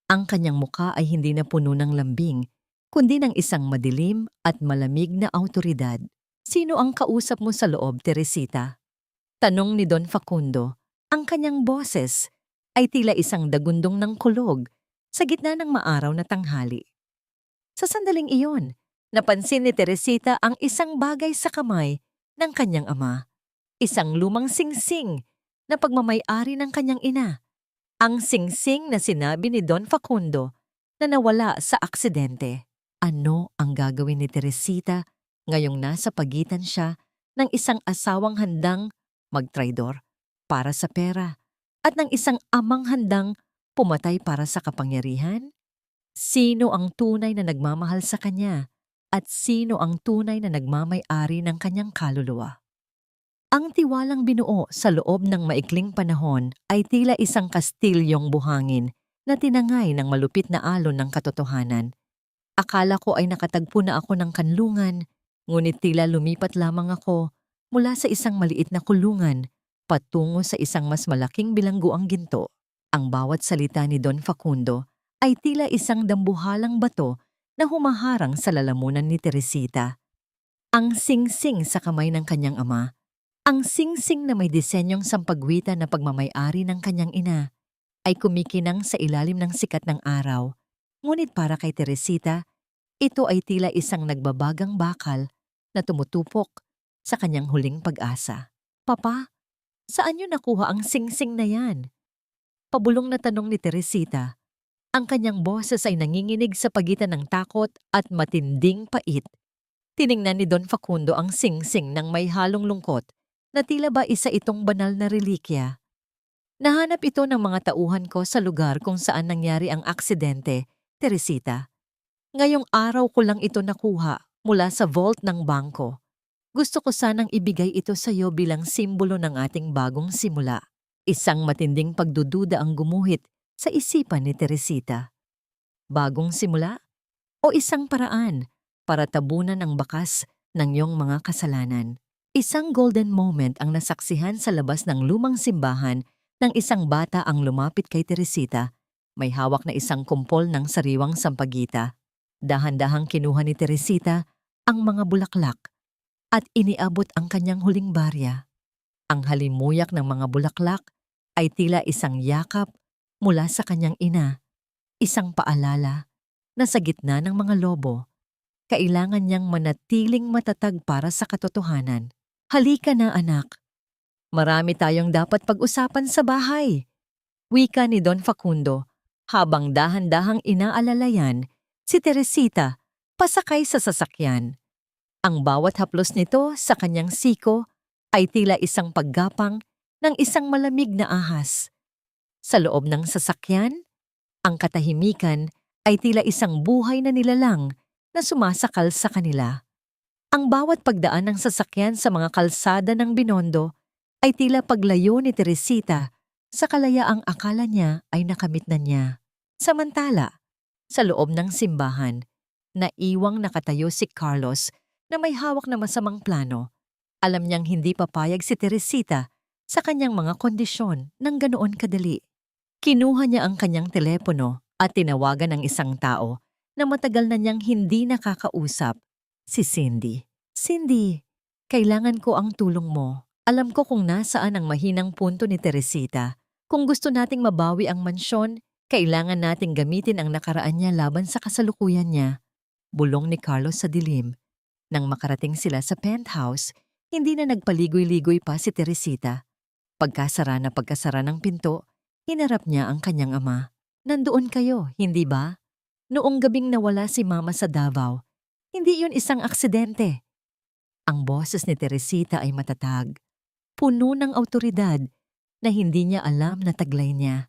Ang kanyang muka ay hindi na puno ng lambing, kundi ng isang madilim at malamig na awtoridad. Sino ang kausap mo sa loob, Teresita? Tanong ni Don Facundo. Ang kanyang boses ay tila isang dagundong ng kulog sa gitna ng maaraw na tanghali. Sa sandaling iyon, napansin ni Teresita ang isang bagay sa kamay ng kanyang ama. Isang lumang singsing na pagmamay-ari ng kanyang ina. Ang singsing na sinabi ni Don Facundo na nawala sa aksidente. Ano ang gagawin ni Teresita ngayong nasa pagitan siya ng isang asawang handang magtraidor para sa pera at ng isang amang handang pumatay para sa kapangyarihan? Sino ang tunay na nagmamahal sa kanya at sino ang tunay na nagmamay-ari ng kanyang kaluluwa? Ang tiwalang binuo sa loob ng maikling panahon ay tila isang kastilyong buhangin na tinangay ng malupit na alon ng katotohanan. Akala ko ay nakatagpo na ako ng kanlungan, ngunit tila lumipat lamang ako mula sa isang maliit na kulungan patungo sa isang mas malaking bilangguang ginto. Ang bawat salita ni Don Facundo ay tila isang dambuhalang bato na humaharang sa lalamunan ni Teresita. Ang singsing sa kamay ng kanyang ama, ang singsing na may disenyong sampagwita na pagmamay-ari ng kanyang ina, ay kumikinang sa ilalim ng sikat ng araw. Ngunit para kay Teresita, ito ay tila isang nagbabagang bakal na tumutupok sa kanyang huling pag-asa. Papa, saan niyo nakuha ang singsing na yan? Pabulong na tanong ni Teresita. Ang kanyang boses ay nanginginig sa pagitan ng takot at matinding pait. Tiningnan ni Don Facundo ang singsing ng may halong lungkot na tila ba isa itong banal na relikya. Nahanap ito ng mga tauhan ko sa lugar kung saan nangyari ang aksidente, Teresita. Ngayong araw ko lang ito nakuha mula sa vault ng bangko. Gusto ko sanang ibigay ito sa iyo bilang simbolo ng ating bagong simula. Isang matinding pagdududa ang gumuhit sa isipan ni Teresita. Bagong simula? O isang paraan para tabunan ang bakas ng iyong mga kasalanan? Isang golden moment ang nasaksihan sa labas ng lumang simbahan ng isang bata ang lumapit kay Teresita. May hawak na isang kumpol ng sariwang sampagita. Dahan-dahang kinuha ni Teresita ang mga bulaklak at iniabot ang kanyang huling barya. Ang halimuyak ng mga bulaklak ay tila isang yakap mula sa kanyang ina, isang paalala na sa gitna ng mga lobo, kailangan niyang manatiling matatag para sa katotohanan. Halika na anak, marami tayong dapat pag-usapan sa bahay. Wika ni Don Facundo habang dahan-dahang inaalalayan si Teresita pasakay sa sasakyan. Ang bawat haplos nito sa kanyang siko ay tila isang paggapang ng isang malamig na ahas. Sa loob ng sasakyan, ang katahimikan ay tila isang buhay na nilalang na sumasakal sa kanila. Ang bawat pagdaan ng sasakyan sa mga kalsada ng Binondo ay tila paglayo ni Teresita sa kalayaang akala niya ay nakamit na niya. Samantala, sa loob ng simbahan, naiwang nakatayo si Carlos na may hawak na masamang plano. Alam niyang hindi papayag si Teresita sa kanyang mga kondisyon ng ganoon kadali. Kinuha niya ang kanyang telepono at tinawagan ng isang tao na matagal na niyang hindi nakakausap, si Cindy. Cindy, kailangan ko ang tulong mo. Alam ko kung nasaan ang mahinang punto ni Teresita. Kung gusto nating mabawi ang mansyon, kailangan nating gamitin ang nakaraan niya laban sa kasalukuyan niya. Bulong ni Carlos sa dilim. Nang makarating sila sa penthouse, hindi na nagpaligoy-ligoy pa si Teresita. Pagkasara ng pinto, hinarap niya ang kanyang ama. Nandoon kayo, hindi ba? Noong gabing nawala si Mama sa Davao, hindi yun isang aksidente. Ang boses ni Teresita ay matatag, puno ng awtoridad na hindi niya alam na taglay niya.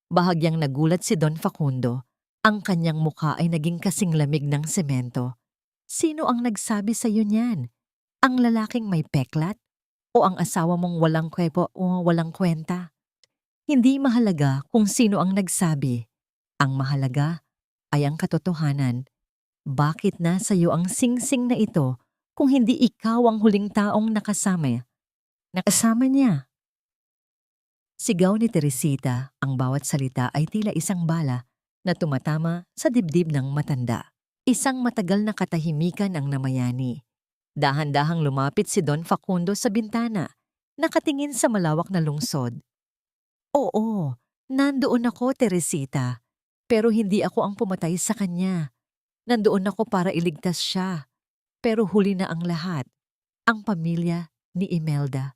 Bahagyang nagulat si Don Facundo. Ang kanyang mukha ay naging kasing lamig ng semento. Sino ang nagsabi sa iyo niyan? Ang lalaking may peklat? O ang asawa mong walang kwepo o walang kwenta? Hindi mahalaga kung sino ang nagsabi. Ang mahalaga ay ang katotohanan. Bakit nasa iyo ang singsing na ito kung hindi ikaw ang huling taong nakasama? Nakasama niya. Sigaw ni Teresita, ang bawat salita ay tila isang bala na tumatama sa dibdib ng matanda. Isang matagal na katahimikan ang namayani. Dahan-dahang lumapit si Don Facundo sa bintana, nakatingin sa malawak na lungsod. Oo, nandoon ako, Teresita. Pero hindi ako ang pumatay sa kanya. Nandoon ako para iligtas siya. Pero huli na ang lahat. Ang pamilya ni Imelda.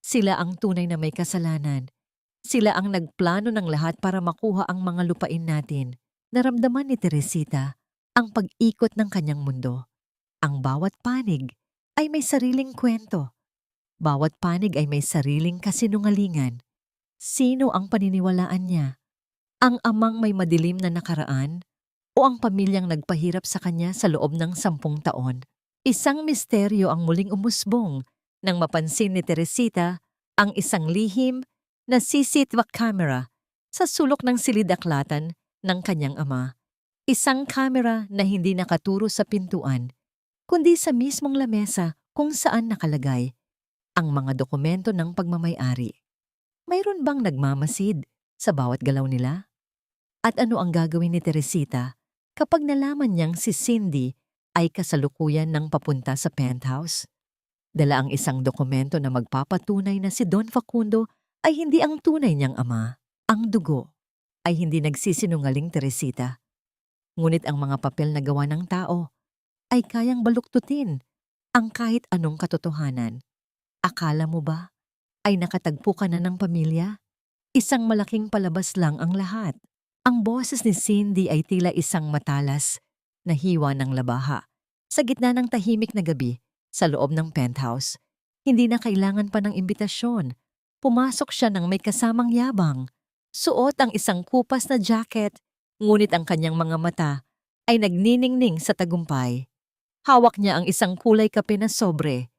Sila ang tunay na may kasalanan. Sila ang nagplano ng lahat para makuha ang mga lupain natin. Naramdaman ni Teresita ang pag-ikot ng kanyang mundo. Ang bawat panig ay may sariling kwento. Bawat panig ay may sariling kasinungalingan. Sino ang paniniwalaan niya? Ang amang may madilim na nakaraan o ang pamilyang nagpahirap sa kanya sa loob ng 10 taon? Isang misteryo ang muling umusbong nang mapansin ni Teresita ang isang lihim na CCTV camera sa sulok ng silid-aklatan ng kanyang ama. Isang kamera na hindi nakaturo sa pintuan, kundi sa mismong lamesa kung saan nakalagay ang mga dokumento ng pagmamay-ari. Mayroon bang nagmamasid sa bawat galaw nila? At ano ang gagawin ni Teresita kapag nalaman niyang si Cindy ay kasalukuyan ng papunta sa penthouse? Dala ang isang dokumento na magpapatunay na si Don Facundo ay hindi ang tunay niyang ama. Ang dugo ay hindi nagsisinungaling, Teresita. Ngunit ang mga papel na gawa ng tao ay kayang baluktutin ang kahit anong katotohanan. Akala mo ba ay nakatagpo ka na ng pamilya? Isang malaking palabas lang ang lahat. Ang boses ni Cindy ay tila isang matalas na hiwa ng labaha. Sa gitna ng tahimik na gabi, sa loob ng penthouse, hindi na kailangan pa ng imbitasyon. Pumasok siya ng may kasamang yabang. Suot ang isang kupas na jacket, ngunit ang kanyang mga mata ay nagniningning sa tagumpay. Hawak niya ang isang kulay kape na sobre,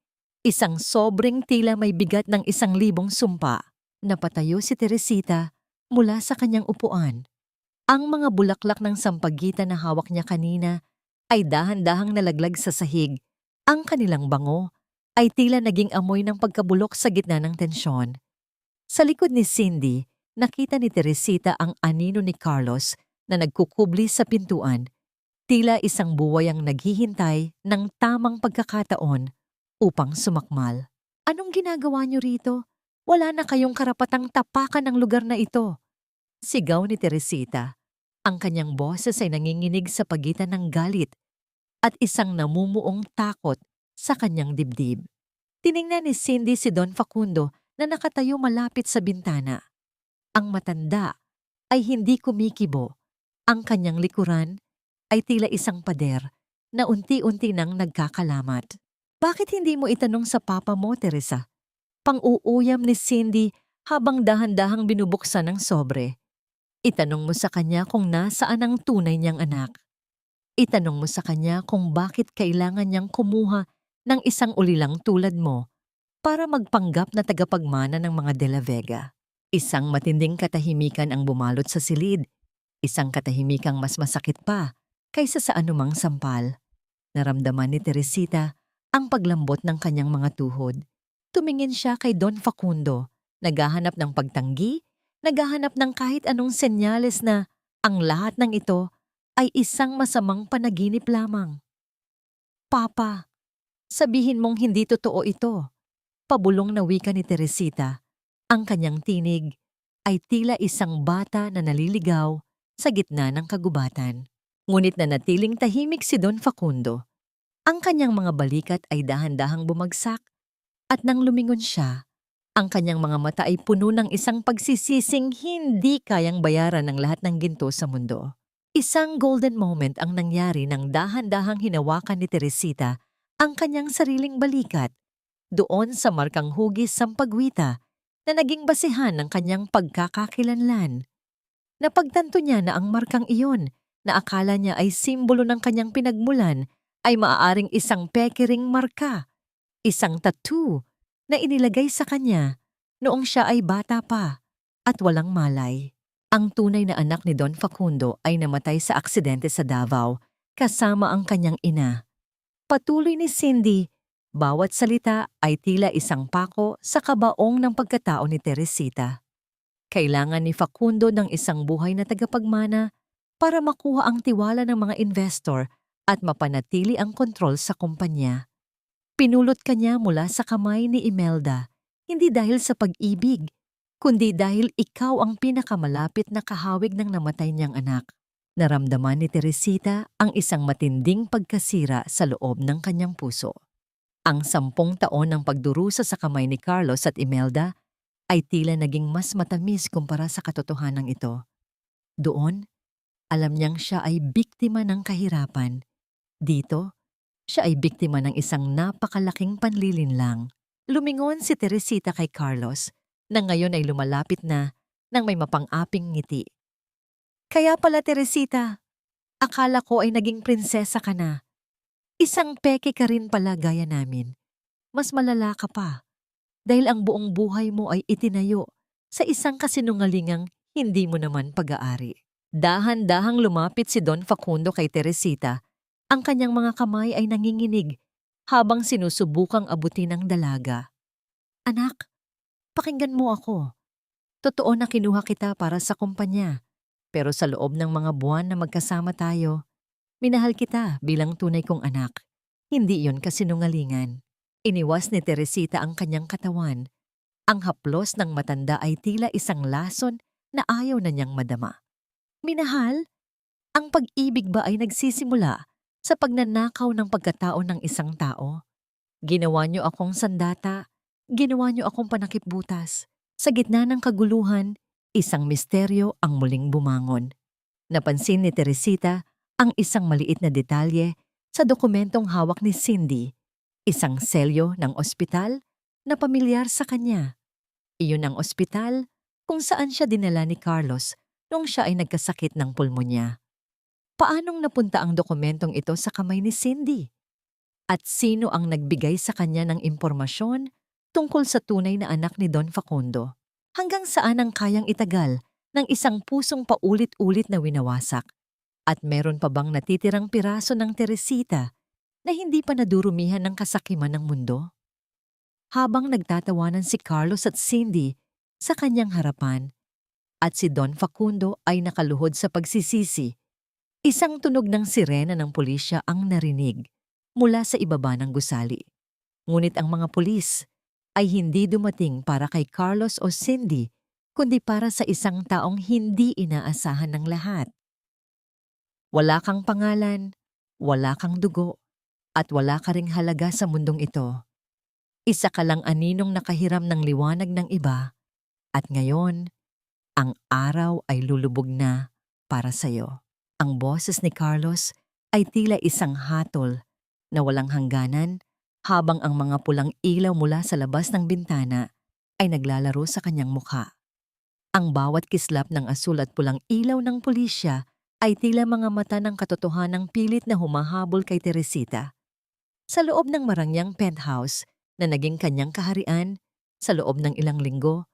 isang sobreng tila may bigat ng 1,000 sumpa. Napatayo si Teresita mula sa kanyang upuan. Ang mga bulaklak ng sampagitan na hawak niya kanina ay dahan-dahang nalaglag sa sahig. Ang kanilang bango ay tila naging amoy ng pagkabulok sa gitna ng tensyon. Sa likod ni Cindy, nakita ni Teresita ang anino ni Carlos na nagkukubli sa pintuan. Tila isang buway ang naghihintay ng tamang pagkakataon upang sumakmal. Anong ginagawa niyo rito? Wala na kayong karapatang tapakan ng lugar na ito. Sigaw ni Teresita. Ang kanyang boses ay nanginginig sa pagitan ng galit at isang namumuong takot sa kanyang dibdib. Tiningnan ni Cindy si Don Facundo na nakatayo malapit sa bintana. Ang matanda ay hindi kumikibo. Ang kanyang likuran ay tila isang pader na unti-unti nang nagkakalamat. Bakit hindi mo itanong sa papa mo, Teresa? Pang-uuyam ni Cindy habang dahan-dahang binubuksan ng sobre. Itanong mo sa kanya kung nasaan ang tunay niyang anak. Itanong mo sa kanya kung bakit kailangan niyang kumuha ng isang ulilang tulad mo para magpanggap na tagapagmana ng mga De La Vega. Isang matinding katahimikan ang bumalot sa silid. Isang katahimikang mas masakit pa kaysa sa anumang sampal. Naramdaman ni Teresita ang paglambot ng kanyang mga tuhod. Tumingin siya kay Don Facundo, naghahanap ng pagtanggi, naghahanap ng kahit anong senyales na ang lahat ng ito ay isang masamang panaginip lamang. Papa, sabihin mong hindi totoo ito. Pabulong na wika ni Teresita. Ang kanyang tinig ay tila isang bata na naliligaw sa gitna ng kagubatan. Ngunit nanatiling tahimik si Don Facundo. Ang kanyang mga balikat ay dahan-dahang bumagsak at nang lumingon siya, ang kanyang mga mata ay puno ng isang pagsisising hindi kayang bayaran ng lahat ng ginto sa mundo. Isang golden moment ang nangyari nang dahan-dahang hinawakan ni Teresita ang kanyang sariling balikat doon sa markang hugis sampagwita na naging basihan ng kanyang pagkakakilanlan. Napagtanto niya na ang markang iyon na akala niya ay simbolo ng kanyang pinagmulan ay maaaring isang pekering marka, isang tattoo na inilagay sa kanya noong siya ay bata pa at walang malay. Ang tunay na anak ni Don Facundo ay namatay sa aksidente sa Davao kasama ang kanyang ina. Patuloy ni Cindy, bawat salita ay tila isang pako sa kabaong ng pagkatao ni Teresita. Kailangan ni Facundo ng isang buhay na tagapagmana para makuha ang tiwala ng mga investor at mapanatili ang kontrol sa kumpanya. Pinulot kanya mula sa kamay ni Imelda, hindi dahil sa pag-ibig, kundi dahil ikaw ang pinakamalapit na kahawig ng namatay niyang anak. Naramdaman ni Teresita ang isang matinding pagkasira sa loob ng kanyang puso. Ang 10 taon ng pagdurusa sa kamay ni Carlos at Imelda ay tila naging mas matamis kumpara sa katotohanan ito. Doon, alam niyang siya ay biktima ng kahirapan. Dito, siya ay biktima ng isang napakalaking panlilinlang. Lumingon si Teresita kay Carlos na ngayon ay lumalapit na nang may mapang-aping ngiti. Kaya pala Teresita, akala ko ay naging prinsesa ka na. Isang peke ka rin pala gaya namin. Mas malala ka pa dahil ang buong buhay mo ay itinayo sa isang kasinungalingang hindi mo naman pag-aari. Dahan-dahang lumapit si Don Facundo kay Teresita. Ang kanyang mga kamay ay nanginginig habang sinusubukang abutin ng dalaga. Anak, pakinggan mo ako. Totoo na kinuha kita para sa kumpanya. Pero sa loob ng mga buwan na magkasama tayo, minahal kita bilang tunay kong anak. Hindi iyon kasinungalingan. Iniwas ni Teresita ang kanyang katawan. Ang haplos ng matanda ay tila isang lason na ayaw na niyang madama. Minahal? Ang pag-ibig ba ay nagsisimula sa pagnanakaw ng pagkatao ng isang tao? Ginawa niyo akong sandata, ginawa niyo akong panakipbutas. Sa gitna ng kaguluhan, isang misteryo ang muling bumangon. Napansin ni Teresita ang isang maliit na detalye sa dokumentong hawak ni Cindy, isang selyo ng ospital na pamilyar sa kanya. Iyon ang ospital kung saan siya dinala ni Carlos noong siya ay nagkasakit ng pulmonya. Paanong napunta ang dokumentong ito sa kamay ni Cindy? At sino ang nagbigay sa kanya ng impormasyon tungkol sa tunay na anak ni Don Facundo? Hanggang saan ang kayang itagal ng isang pusong paulit-ulit na winawasak? At meron pa bang natitirang piraso ng Teresita na hindi pa nadurumihan ng kasakiman ng mundo? Habang nagtatawanan si Carlos at Cindy sa kanyang harapan at si Don Facundo ay nakaluhod sa pagsisisi, isang tunog ng sirena ng pulisya ang narinig mula sa ibaba ng gusali. Ngunit ang mga pulis ay hindi dumating para kay Carlos o Cindy, kundi para sa isang taong hindi inaasahan ng lahat. Wala kang pangalan, wala kang dugo, at wala ka ring halaga sa mundong ito. Isa ka lang aninong nakahiram ng liwanag ng iba, at ngayon, ang araw ay lulubog na para sa'yo. Ang boses ni Carlos ay tila isang hatol na walang hangganan habang ang mga pulang ilaw mula sa labas ng bintana ay naglalaro sa kanyang mukha. Ang bawat kislap ng asul at pulang ilaw ng pulisya ay tila mga mata ng katotohanang pilit na humahabol kay Teresita. Sa loob ng marangyang penthouse na naging kanyang kaharian, sa loob ng ilang linggo,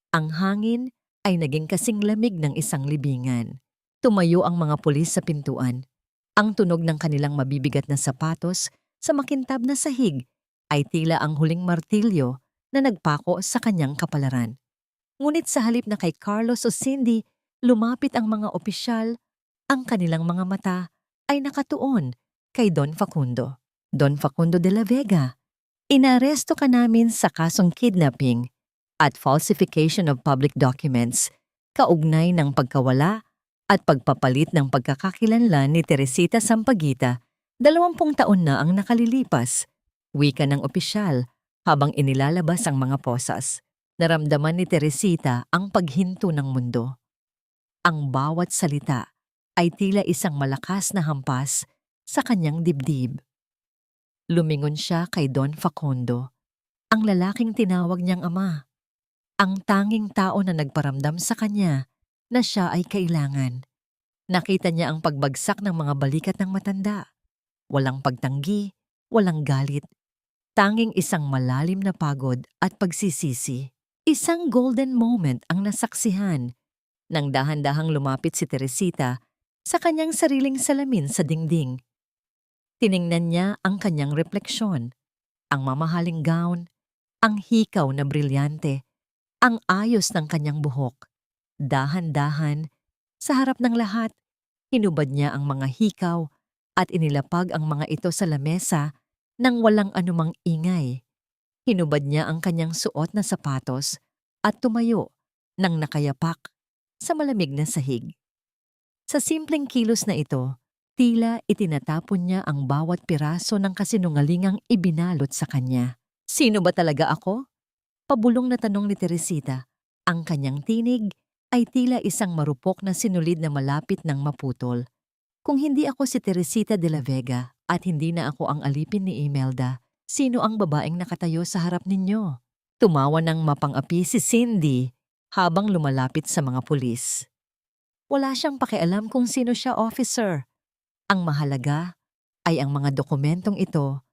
ang hangin ay naging kasing lamig ng isang libingan. Tumayo ang mga pulis sa pintuan. Ang tunog ng kanilang mabibigat na sapatos sa makintab na sahig ay tila ang huling martilyo na nagpako sa kanyang kapalaran. Ngunit sa halip na kay Carlos o Cindy lumapit ang mga opisyal, ang kanilang mga mata ay nakatuon kay Don Facundo. Don Facundo de la Vega, inaresto ka namin sa kasong kidnapping at falsification of public documents, kaugnay ng pagkawala at pagpapalit ng pagkakakilanlan ni Teresita Sampaguita. 20 taon na ang nakalilipas, wika ng opisyal habang inilalabas ang mga posas. Naramdaman ni Teresita ang paghinto ng mundo. Ang bawat salita ay tila isang malakas na hampas sa kanyang dibdib. Lumingon siya kay Don Facundo, ang lalaking tinawag niyang ama, ang tanging tao na nagparamdam sa kanya na siya ay kailangan. Nakita niya ang pagbagsak ng mga balikat ng matanda. Walang pagtanggi, walang galit. Tanging isang malalim na pagod at pagsisisi. Isang golden moment ang nasaksihan nang dahan-dahang lumapit si Teresita sa kanyang sariling salamin sa dingding. Tiningnan niya ang kanyang refleksyon, ang mamahaling gown, ang hikaw na brilyante, ang ayos ng kanyang buhok. Dahan-dahan, sa harap ng lahat, hinubad niya ang mga hikaw at inilapag ang mga ito sa lamesa nang walang anumang ingay. Hinubad niya ang kanyang suot na sapatos at tumayo nang nakayapak sa malamig na sahig. Sa simpleng kilos na ito, tila itinatapon niya ang bawat piraso ng kasinungalingang ibinalot sa kanya. Sino ba talaga ako? Pabulong na tanong ni Teresita. Ang kanyang tinig ay tila isang marupok na sinulid na malapit ng maputol. Kung hindi ako si Teresita de la Vega at hindi na ako ang alipin ni Imelda, sino ang babaeng nakatayo sa harap ninyo? Tumawa ng mapang-api si Cindy habang lumalapit sa mga pulis. Wala siyang pakialam kung sino siya, officer. Ang mahalaga ay ang mga dokumentong ito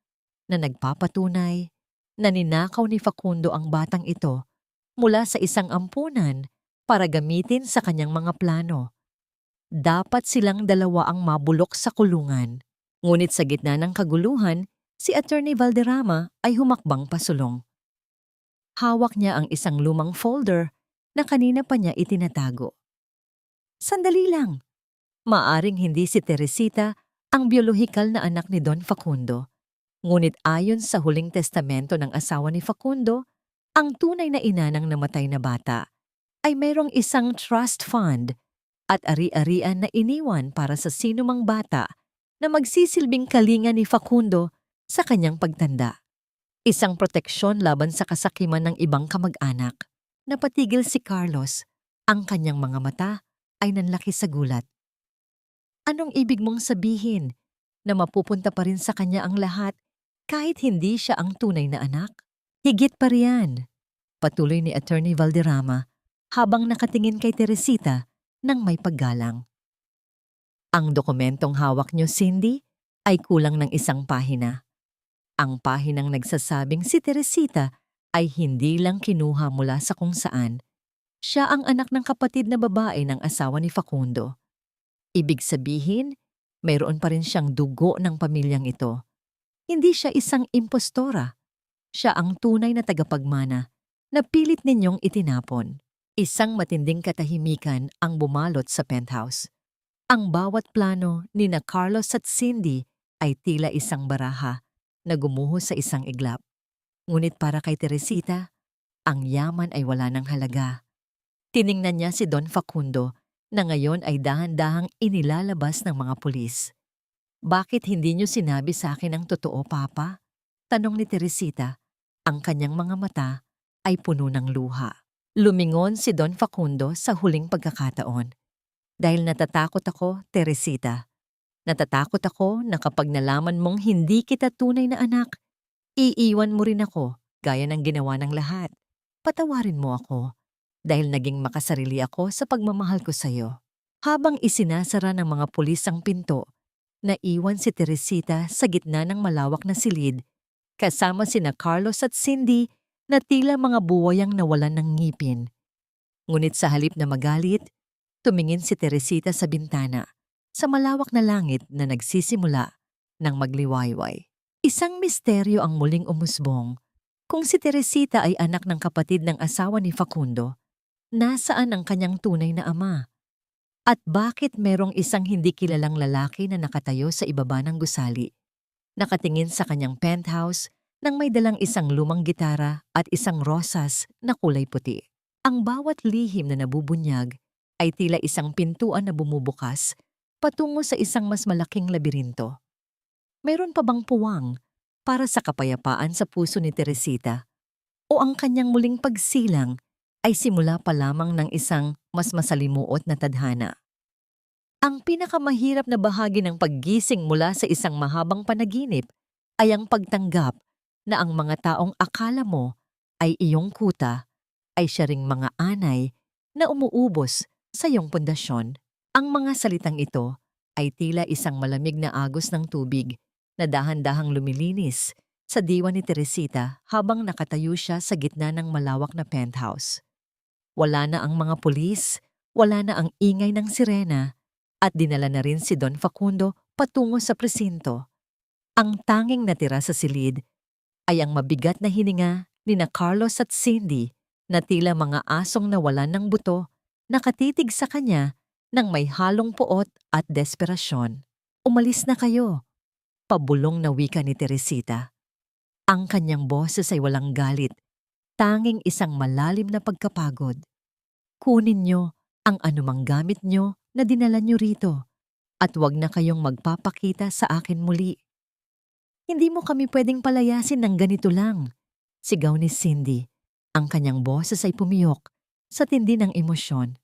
na nagpapatunay na ninakaw ni Facundo ang batang ito mula sa isang ampunan para gamitin sa kanyang mga plano. Dapat silang dalawa ang mabulok sa kulungan. Ngunit sa gitna ng kaguluhan, si Attorney Valderrama ay humakbang pasulong. Hawak niya ang isang lumang folder na kanina pa niya itinatago. Sandali lang. Maaring hindi si Teresita ang biolohikal na anak ni Don Facundo. Ngunit ayon sa huling testamento ng asawa ni Facundo, ang tunay na ina ng namatay na bata ay mayroong isang trust fund at ari-arian na iniwan para sa sinumang bata na magsisilbing kalinga ni Facundo sa kanyang pagtanda. Isang proteksyon laban sa kasakiman ng ibang kamag-anak. Napatigil si Carlos. Ang kanyang mga mata ay nanlaki sa gulat. Anong ibig mong sabihin? Na mapupunta pa rin sa kanya ang lahat kahit hindi siya ang tunay na anak? Higit pa riyan, patuloy ni Attorney Valderrama habang nakatingin kay Teresita ng may paggalang. Ang dokumentong hawak niyo, Cindy, ay kulang ng isang pahina. Ang pahinang nagsasabing si Teresita ay hindi lang kinuha mula sa kung saan. Siya ang anak ng kapatid na babae ng asawa ni Facundo. Ibig sabihin, mayroon pa rin siyang dugo ng pamilyang ito. Hindi siya isang impostora. Siya ang tunay na tagapagmana na pilit ninyong itinapon. Isang matinding katahimikan ang bumalot sa penthouse. Ang bawat plano ni na Carlos at Cindy ay tila isang baraha na gumuho sa isang iglap. Ngunit para kay Teresita, ang yaman ay wala ng halaga. Tiningnan niya si Don Facundo na ngayon ay dahan-dahang inilalabas ng mga pulis. Bakit hindi niyo sinabi sa akin ang totoo, Papa? Tanong ni Teresita. Ang kanyang mga mata ay puno ng luha. Lumingon si Don Facundo sa huling pagkakataon. Dahil natatakot ako, Teresita. Natatakot ako na kapag nalaman mong hindi kita tunay na anak, iiwan mo rin ako gaya ng ginawa ng lahat. Patawarin mo ako dahil naging makasarili ako sa pagmamahal ko sa iyo. Habang isinasara ng mga pulis ang pinto, naiwan si Teresita sa gitna ng malawak na silid kasama sina Carlos at Cindy na tila mga buwayang nawalan ng ngipin. Ngunit sa halip na magalit, tumingin si Teresita sa bintana, sa malawak na langit na nagsisimula ng magliwayway. Isang misteryo ang muling umusbong. Kung si Teresita ay anak ng kapatid ng asawa ni Facundo, nasaan ang kanyang tunay na ama? At bakit merong isang hindi kilalang lalaki na nakatayo sa ibaba ng gusali, nakatingin sa kanyang penthouse nang may dalang isang lumang gitara at isang rosas na kulay puti? Ang bawat lihim na nabubunyag ay tila isang pintuan na bumubukas patungo sa isang mas malaking labirinto. Mayroon pa bang puwang para sa kapayapaan sa puso ni Teresita? O ang kanyang muling pagsilang ay simula pa lamang ng isang mas masalimuot na tadhana? Ang pinakamahirap na bahagi ng paggising mula sa isang mahabang panaginip ay ang pagtanggap na ang mga taong akala mo ay iyong kuta ay siya ring mga anay na umuubos sa iyong pundasyon. Ang mga salitang ito ay tila isang malamig na agos ng tubig na dahan-dahang lumilinis sa diwa ni Teresita habang nakatayo siya sa gitna ng malawak na penthouse. Wala na ang mga pulis, wala na ang ingay ng sirena, at dinala na rin si Don Facundo patungo sa presinto. Ang tanging natira sa silid ay ang mabigat na hininga ni na Carlos at Cindy na tila mga asong nawalan ng buto, nakatitig sa kanya nang may halong puot at desperasyon. Umalis na kayo, pabulong na wika ni Teresita. Ang kanyang boses ay walang galit, tanging isang malalim na pagkapagod. Kunin niyo ang anumang gamit niyo na dinala niyo rito at huwag na kayong magpapakita sa akin muli. Hindi mo kami pwedeng palayasin ng ganito lang, sigaw ni Cindy. Ang kanyang boses ay pumiyok sa tindi ng emosyon.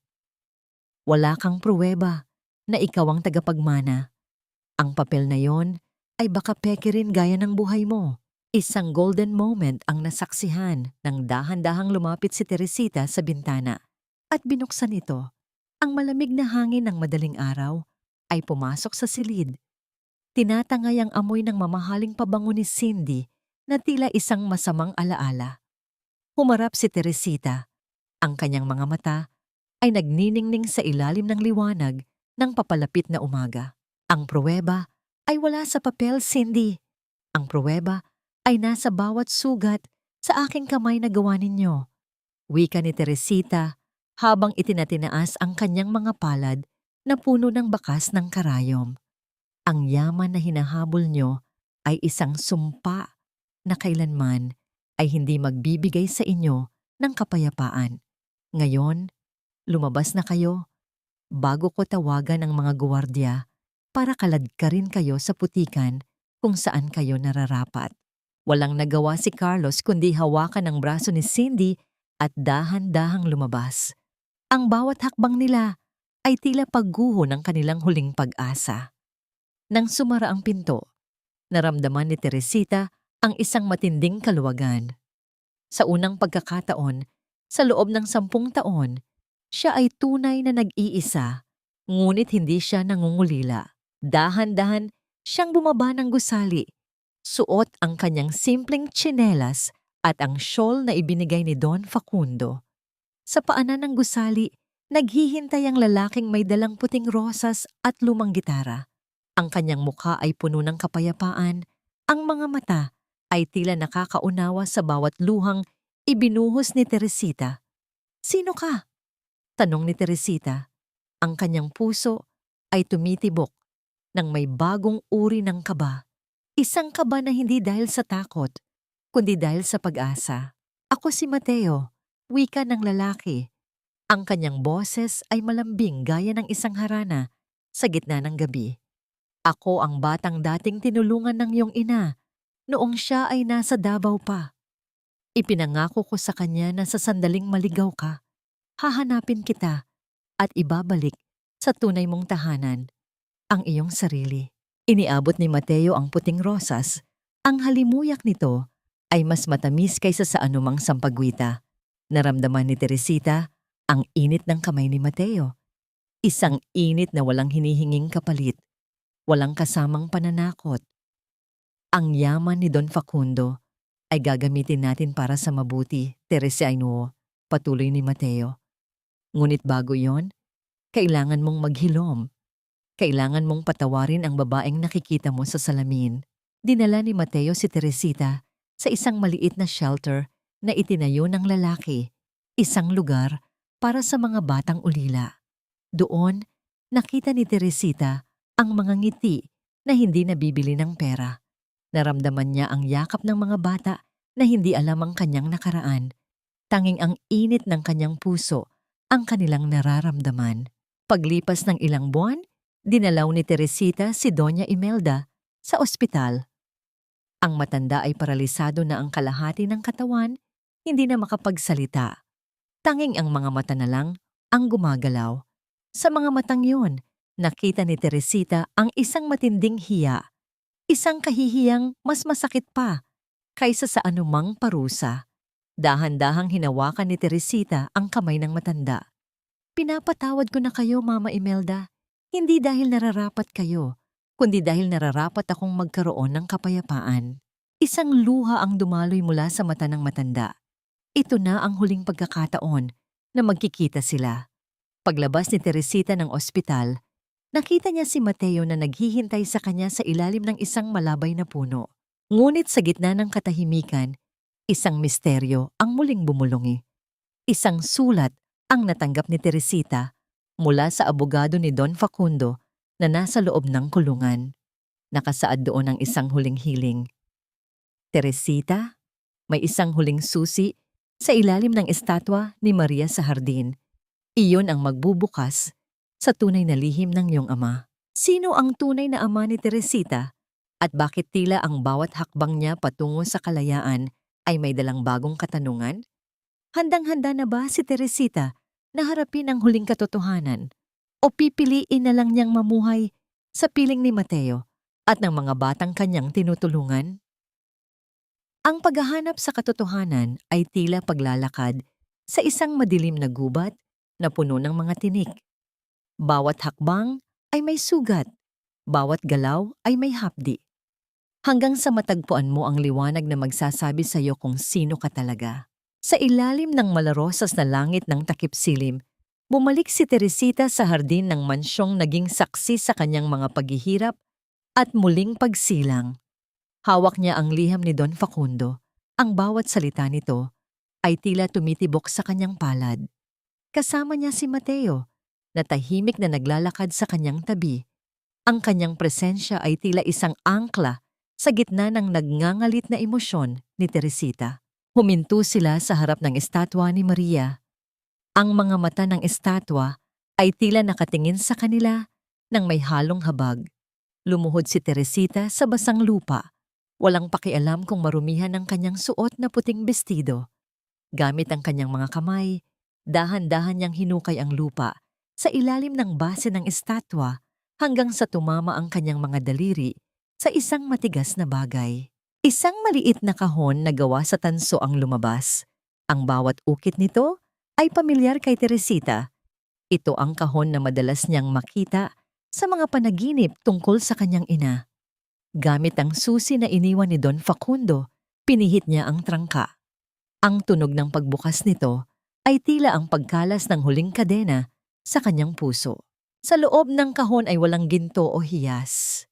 Wala kang pruweba na ikaw ang tagapagmana. Ang papel na yon ay baka peke rin gaya ng buhay mo. Isang golden moment ang nasaksihan nang dahan-dahang lumapit si Teresita sa bintana at binuksan ito. Ang malamig na hangin ng madaling araw ay pumasok sa silid. Tinatangay ang amoy ng mamahaling pabango ni Cindy na tila isang masamang alaala. Humarap si Teresita. Ang kanyang mga mata ay nagniningning sa ilalim ng liwanag ng papalapit na umaga. Ang pruweba ay wala sa papel, Cindy. Ang pruweba ay nasa bawat sugat sa aking kamay na gawa ninyo. Wika ni Teresita habang itinatinaas ang kanyang mga palad na puno ng bakas ng karayom. Ang yaman na hinahabol nyo ay isang sumpa na kailanman ay hindi magbibigay sa inyo ng kapayapaan. Ngayon, lumabas na kayo bago ko tawagan ang mga guwardiya para kaladkarin kayo sa putikan kung saan kayo nararapat. Walang nagawa si Carlos kundi hawakan ang braso ni Cindy at dahan-dahang lumabas. Ang bawat hakbang nila ay tila pagguho ng kanilang huling pag-asa. Nang sumara ang pinto, naramdaman ni Teresita ang isang matinding kaluwagan. Sa unang pagkakataon, sa loob ng 10 taon, siya ay tunay na nag-iisa, ngunit hindi siya nangungulila. Dahan-dahan siyang bumaba ng gusali, suot ang kanyang simpleng tsinelas at ang shawl na ibinigay ni Don Facundo. Sa paanan ng gusali, naghihintay ang lalaking may dalang puting rosas at lumang gitara. Ang kanyang mukha ay puno ng kapayapaan, ang mga mata ay tila nakakaunawa sa bawat luhang ibinuhos ni Teresita. "Sino ka?" tanong ni Teresita. Ang kanyang puso ay tumitibok ng may bagong uri ng kaba. Isang kaba na hindi dahil sa takot, kundi dahil sa pag-asa. "Ako si Mateo," wika ng lalaki. Ang kanyang boses ay malambing gaya ng isang harana sa gitna ng gabi. "Ako ang batang dating tinulungan ng iyong ina noong siya ay nasa Davao pa. Ipinangako ko sa kanya na sa sandaling maligaw ka, hahanapin kita at ibabalik sa tunay mong tahanan, ang iyong sarili." Iniabot ni Mateo ang puting rosas. Ang halimuyak nito ay mas matamis kaysa sa anumang sampagwita. Naramdaman ni Teresita ang init ng kamay ni Mateo. Isang init na walang hinihinging kapalit, walang kasamang pananakot. "Ang yaman ni Don Facundo ay gagamitin natin para sa mabuti, Teresino," patuloy ni Mateo. "Ngunit bago yon, kailangan mong maghilom. Kailangan mong patawarin ang babaeng nakikita mo sa salamin." Dinala ni Mateo si Teresita sa isang maliit na shelter na itinayo ng lalaki, isang lugar para sa mga batang ulila. Doon, nakita ni Teresita ang mga ngiti na hindi nabibili ng pera. Naramdaman niya ang yakap ng mga bata na hindi alam ang kanyang nakaraan. Tanging ang init ng kanyang puso ang kanilang nararamdaman. Paglipas ng ilang buwan, dinalaw ni Teresita si Doña Imelda sa ospital. Ang matanda ay paralisado na ang kalahati ng katawan, hindi na makapagsalita. Tanging ang mga mata na lang ang gumagalaw. Sa mga matang yun, nakita ni Teresita ang isang matinding hiya. Isang kahihiyang mas masakit pa kaysa sa anumang parusa. Dahan-dahang hinawakan ni Teresita ang kamay ng matanda. "Pinapatawad ko na kayo, Mama Imelda. Hindi dahil nararapat kayo, kundi dahil nararapat akong magkaroon ng kapayapaan." Isang luha ang dumaloy mula sa mata ng matanda. Ito na ang huling pagkakataon na magkikita sila. Paglabas ni Teresita ng ospital, nakita niya si Mateo na naghihintay sa kanya sa ilalim ng isang malabay na puno. Ngunit sa gitna ng katahimikan, isang misteryo ang muling bumulungi. Isang sulat ang natanggap ni Teresita mula sa abogado ni Don Facundo na nasa loob ng kulungan. Nakasaad doon ang isang huling hiling. "Teresita, may isang huling susi sa ilalim ng estatwa ni Maria sa hardin. Iyon ang magbubukas sa tunay na lihim ng iyong ama." Sino ang tunay na ama ni Teresita? At bakit tila ang bawat hakbang niya patungo sa kalayaan ay may dalang bagong katanungan? Handang-handa na ba si Teresita na harapin ang huling katotohanan? O pipiliin na lang niyang mamuhay sa piling ni Mateo at ng mga batang kanyang tinutulungan? Ang paghahanap sa katotohanan ay tila paglalakad sa isang madilim na gubat na puno ng mga tinik. Bawat hakbang ay may sugat, bawat galaw ay may hapdi. Hanggang sa matagpuan mo ang liwanag na magsasabi sa iyo kung sino ka talaga. Sa ilalim ng malarosas na langit ng takip silim, bumalik si Teresita sa hardin ng mansyong naging saksi sa kanyang mga paghihirap at muling pagsilang. Hawak niya ang liham ni Don Facundo. Ang bawat salita nito ay tila tumitibok sa kanyang palad. Kasama niya si Mateo, na tahimik na naglalakad sa kanyang tabi. Ang kanyang presensya ay tila isang angkla sa gitna ng nagngangalit na emosyon ni Teresita. Huminto sila sa harap ng estatwa ni Maria. Ang mga mata ng estatwa ay tila nakatingin sa kanila ng may halong habag. Lumuhod si Teresita sa basang lupa. Walang pakialam kung marumihan ang kanyang suot na puting bestido. Gamit ang kanyang mga kamay, dahan-dahan niyang hinukay ang lupa sa ilalim ng base ng estatwa hanggang sa tumama ang kanyang mga daliri sa isang matigas na bagay. Isang maliit na kahon na gawa sa tanso ang lumabas. Ang bawat ukit nito ay pamilyar kay Teresita. Ito ang kahon na madalas niyang makita sa mga panaginip tungkol sa kanyang ina. Gamit ang susi na iniwan ni Don Facundo, pinihit niya ang trangka. Ang tunog ng pagbukas nito ay tila ang pagkalas ng huling kadena sa kanyang puso. Sa loob ng kahon ay walang ginto o hiyas.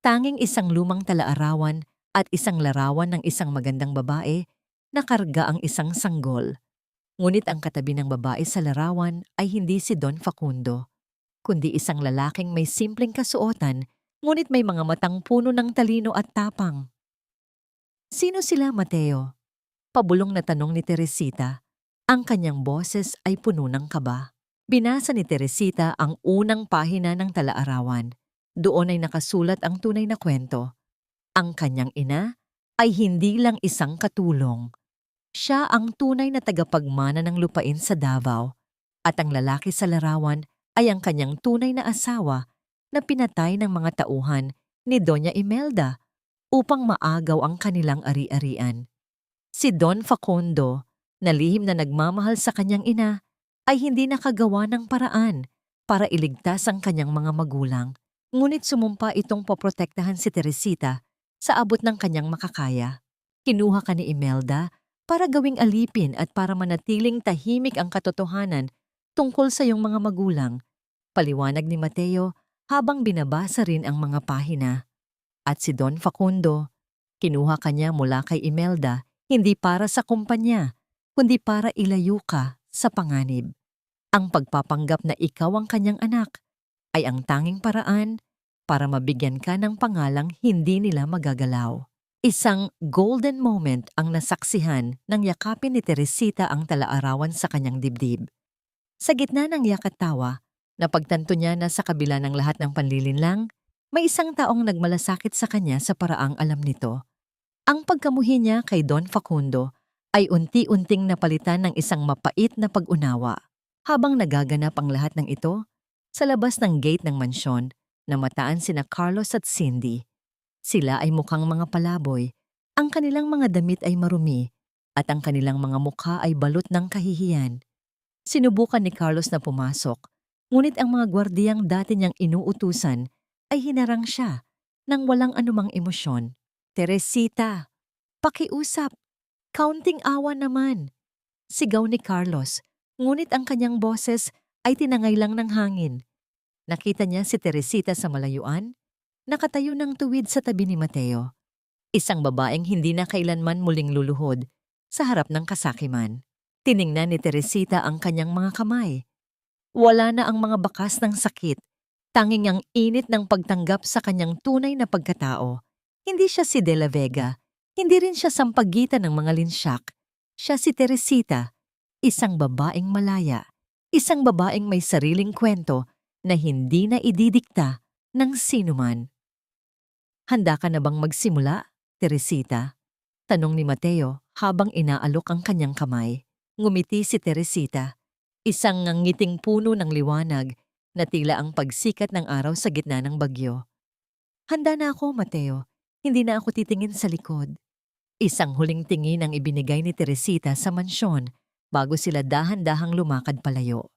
Tanging isang lumang talaarawan at isang larawan ng isang magandang babae na karga ang isang sanggol. Ngunit ang katabi ng babae sa larawan ay hindi si Don Facundo, kundi isang lalaking may simpleng kasuotan ngunit may mga matang puno ng talino at tapang. Sino sila, Mateo? Pabulong na tanong ni Teresita. Ang kanyang boses ay puno ng kaba. Binasa ni Teresita ang unang pahina ng talaarawan. Doon ay nakasulat ang tunay na kwento. Ang kanyang ina ay hindi lang isang katulong. Siya ang tunay na tagapagmana ng lupain sa Davao. At ang lalaki sa larawan ay ang kanyang tunay na asawa na pinatay ng mga tauhan ni Doña Imelda upang maagaw ang kanilang ari-arian. Si Don Facundo, na lihim na nagmamahal sa kanyang ina, ay hindi nakagawa ng paraan para iligtas ang kanyang mga magulang, ngunit sumumpa itong poprotektahan si Teresita sa abot ng kanyang makakaya. Kinuha ka ni Imelda para gawing alipin at para manatiling tahimik ang katotohanan tungkol sa iyong mga magulang, paliwanag ni Mateo habang binabasa rin ang mga pahina. At si Don Facundo, kinuha kanya mula kay Imelda hindi para sa kumpanya, kundi para ilayo ka sa panganib. Ang pagpapanggap na ikaw ang kanyang anak ay ang tanging paraan para mabigyan ka ng pangalang hindi nila magagalaw. Isang golden moment ang nasaksihan nang yakapin ni Teresita ang talaarawan sa kanyang dibdib. Sa gitna ng yak at tawa, napagtanto niya na sa kabila ng lahat ng panlilinlang, may isang taong nagmalasakit sa kanya sa paraang alam nito. Ang pagkamuhi niya kay Don Facundo ay unti-unting napalitan ng isang mapait na pag-unawa. Habang nagaganap ang lahat ng ito, sa labas ng gate ng mansyon, namataan sina Carlos at Cindy. Sila ay mukhang mga palaboy, ang kanilang mga damit ay marumi, at ang kanilang mga mukha ay balot ng kahihiyan. Sinubukan ni Carlos na pumasok, ngunit ang mga gwardiyang dati niyang inuutusan ay hinarang siya nang walang anumang emosyon. Teresita, pakiusap, kaunting awa naman. Sigaw ni Carlos, ngunit ang kanyang boses ay tinangay lang ng hangin. Nakita niya si Teresita sa malayuan, nakatayo ng tuwid sa tabi ni Mateo. Isang babaeng hindi na kailanman muling luluhod sa harap ng kasakiman. Tiningnan ni Teresita ang kanyang mga kamay. Wala na ang mga bakas ng sakit, tanging ang init ng pagtanggap sa kanyang tunay na pagkatao. Hindi siya si De La Vega, hindi rin siya sampagitan ng mga linsyak. Siya si Teresita, isang babaeng malaya, isang babaeng may sariling kwento na hindi na ididikta ng sinuman. Handa ka na bang magsimula, Teresita? Tanong ni Mateo habang inaalok ang kanyang kamay. Ngumiti si Teresita, isang ngiting puno ng liwanag na tila ang pagsikat ng araw sa gitna ng bagyo. Handa na ako, Mateo. Hindi na ako titingin sa likod. Isang huling tingin ang ibinigay ni Teresita sa mansyon bago sila dahan-dahang lumakad palayo.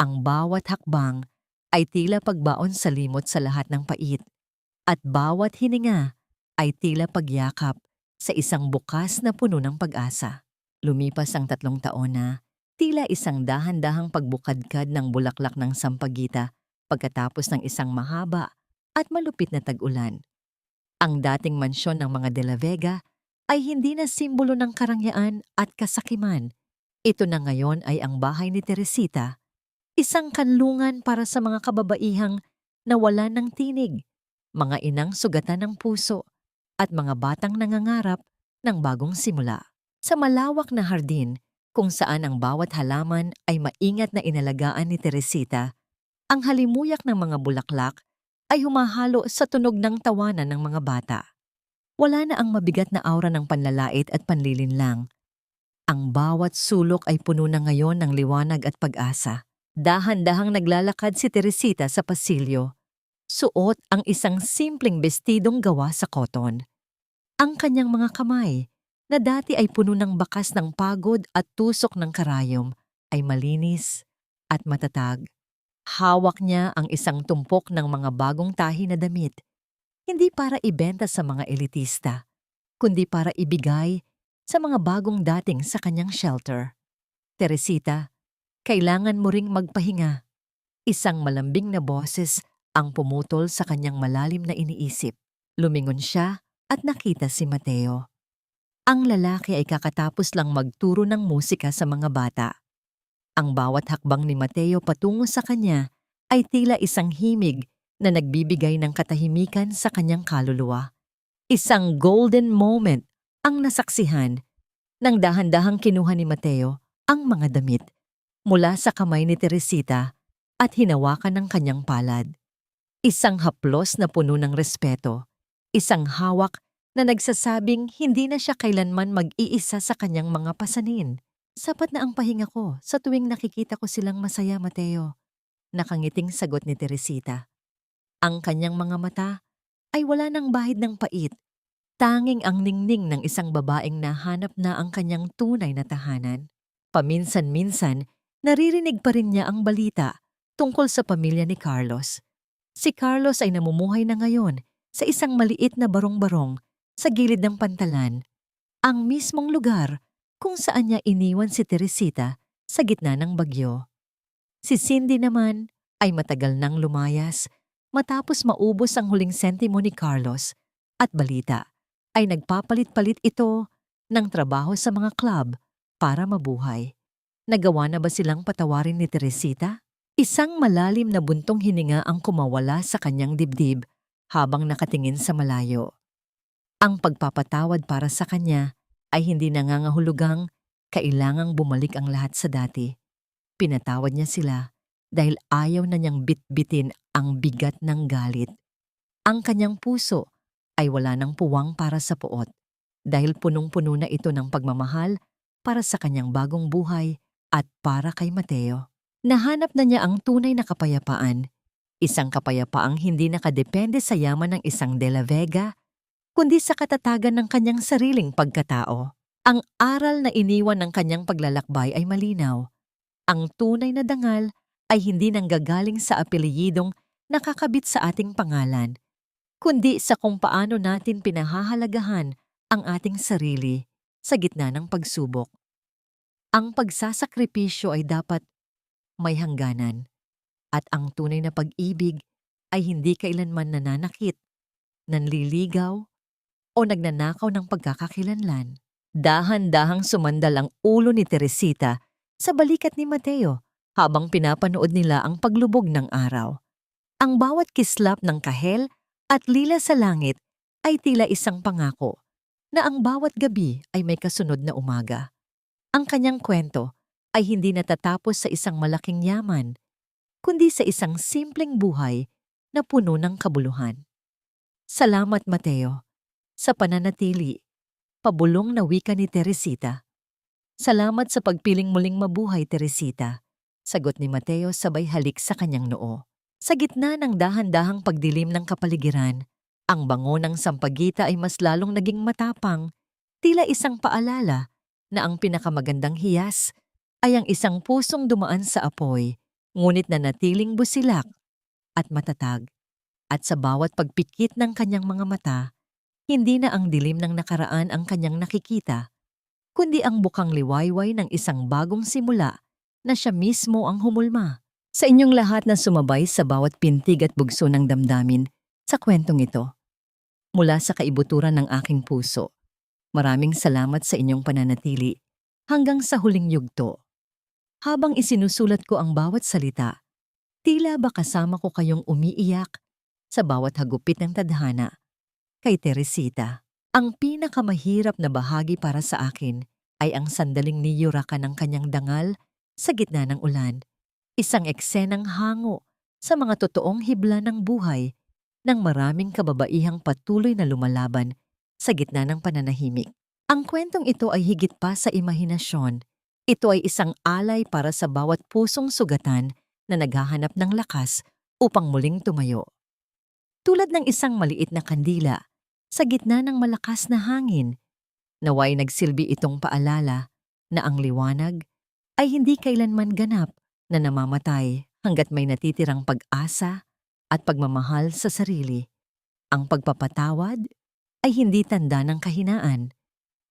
Ang bawat hakbang ay tila pagbaon sa limot sa lahat ng pait, at bawat hininga ay tila pagyakap sa isang bukas na puno ng pag-asa. Lumipas ang 3 taon na tila isang dahan-dahang pagbukadkad ng bulaklak ng sampagita pagkatapos ng isang mahaba at malupit na tag-ulan. Ang dating mansyon ng mga De La Vega ay hindi na simbolo ng karangyaan at kasakiman. Ito na ngayon ay ang bahay ni Teresita, isang kanlungan para sa mga kababaihang nawala ng tinig, mga inang sugatan ng puso, at mga batang nangangarap ng bagong simula. Sa malawak na hardin, kung saan ang bawat halaman ay maingat na inalagaan ni Teresita, ang halimuyak ng mga bulaklak ay humahalo sa tunog ng tawanan ng mga bata. Wala na ang mabigat na aura ng panlalait at panlilinlang. Ang bawat sulok ay puno na ngayon ng liwanag at pag-asa. Dahan-dahang naglalakad si Teresita sa pasilyo. Suot ang isang simpleng bestidong gawa sa koton. Ang kanyang mga kamay, na dati ay puno ng bakas ng pagod at tusok ng karayom, ay malinis at matatag. Hawak niya ang isang tumpok ng mga bagong tahi na damit, hindi para ibenta sa mga elitista, kundi para ibigay sa mga bagong dating sa kanyang shelter. Teresita, kailangan mo ring magpahinga. Isang malambing na boses ang pumutol sa kanyang malalim na iniisip. Lumingon siya at nakita si Mateo. Ang lalaki ay kakatapos lang magturo ng musika sa mga bata. Ang bawat hakbang ni Mateo patungo sa kanya ay tila isang himig na nagbibigay ng katahimikan sa kanyang kaluluwa. Isang golden moment ang nasaksihan nang dahan-dahang kinuha ni Mateo ang mga damit mula sa kamay ni Teresita at hinawakan ng kanyang palad. Isang haplos na puno ng respeto, isang hawak na nagsasabing hindi na siya kailanman mag-iisa sa kanyang mga pasanin. Sapat na ang pahinga ko sa tuwing nakikita ko silang masaya, Mateo. Nakangiting sagot ni Teresita. Ang kanyang mga mata ay wala ng bahid ng pait. Tanging ang ningning ng isang babaeng nahanap na ang kanyang tunay na tahanan. Paminsan-minsan, naririnig pa rin niya ang balita tungkol sa pamilya ni Carlos. Si Carlos ay namumuhay na ngayon sa isang maliit na barong-barong sa gilid ng pantalan, ang mismong lugar kung saan niya iniwan si Teresita sa gitna ng bagyo. Si Cindy naman ay matagal nang lumayas matapos maubos ang huling sentimo ni Carlos at balita ay nagpapalit-palit ito ng trabaho sa mga club para mabuhay. Nagawa na ba silang patawarin ni Teresita? Isang malalim na buntong hininga ang kumawala sa kanyang dibdib habang nakatingin sa malayo. Ang pagpapatawad para sa kanya ay hindi nangangahulugang kailangang bumalik ang lahat sa dati. Pinatawad niya sila dahil ayaw na niyang bitbitin ang bigat ng galit. Ang kanyang puso ay wala ng puwang para sa puot dahil punong-puno na ito ng pagmamahal para sa kanyang bagong buhay at para kay Mateo. Nahanap na niya ang tunay na kapayapaan, isang kapayapaang hindi nakadepende sa yaman ng isang De La Vega, kundi sa katatagan ng kanyang sariling pagkatao. Ang aral na iniwan ng kanyang paglalakbay ay malinaw. Ang tunay na dangal ay hindi nanggagaling sa apelyidong nakakabit sa ating pangalan, kundi sa kung paano natin pinahahalagahan ang ating sarili sa gitna ng pagsubok. Ang pagsasakripisyo ay dapat may hangganan, at ang tunay na pag-ibig ay hindi kailanman nananakit, nanliligaw, o nagnanakaw ng pagkakakilanlan. Dahan-dahang sumandal ang ulo ni Teresita sa balikat ni Mateo habang pinapanood nila ang paglubog ng araw. Ang bawat kislap ng kahel at lila sa langit ay tila isang pangako na ang bawat gabi ay may kasunod na umaga. Ang kanyang kwento ay hindi natatapos sa isang malaking yaman, kundi sa isang simpleng buhay na puno ng kabuluhan. Salamat, Mateo, sa pananatili, pabulong na wika ni Teresita. Salamat sa pagpiling muling mabuhay, Teresita, sagot ni Mateo sabay halik sa kanyang noo. Sa gitna ng dahan-dahang pagdilim ng kapaligiran, ang bango ng sampagita ay mas lalong naging matapang, tila isang paalala na ang pinakamagandang hiyas ay ang isang pusong dumaan sa apoy, ngunit nanatiling busilak at matatag. At sa bawat pagpikit ng kanyang mga mata, hindi na ang dilim ng nakaraan ang kanyang nakikita, kundi ang bukang liwayway ng isang bagong simula na siya mismo ang humulma. Sa inyong lahat na sumabay sa bawat pintig at bugso ng damdamin sa kwentong ito, mula sa kaibuturan ng aking puso, maraming salamat sa inyong pananatili hanggang sa huling yugto. Habang isinusulat ko ang bawat salita, tila ba kasama ko kayong umiiyak sa bawat hagupit ng tadhana. Kay Teresita, ang pinakamahirap na bahagi para sa akin ay ang sandaling niyurakan ng kanyang dangal sa gitna ng ulan. Isang eksenang hango sa mga totoong hibla ng buhay ng maraming kababaihang patuloy na lumalaban sa gitna ng pananahimik. Ang kwentong ito ay higit pa sa imahinasyon. Ito ay isang alay para sa bawat pusong sugatan na naghahanap ng lakas upang muling tumayo. Tulad ng isang maliit na kandila sa gitna ng malakas na hangin, naway nagsilbi itong paalala na ang liwanag ay hindi kailanman ganap na namamatay hanggat may natitirang pag-asa at pagmamahal sa sarili. Ang pagpapatawad ay hindi tanda ng kahinaan,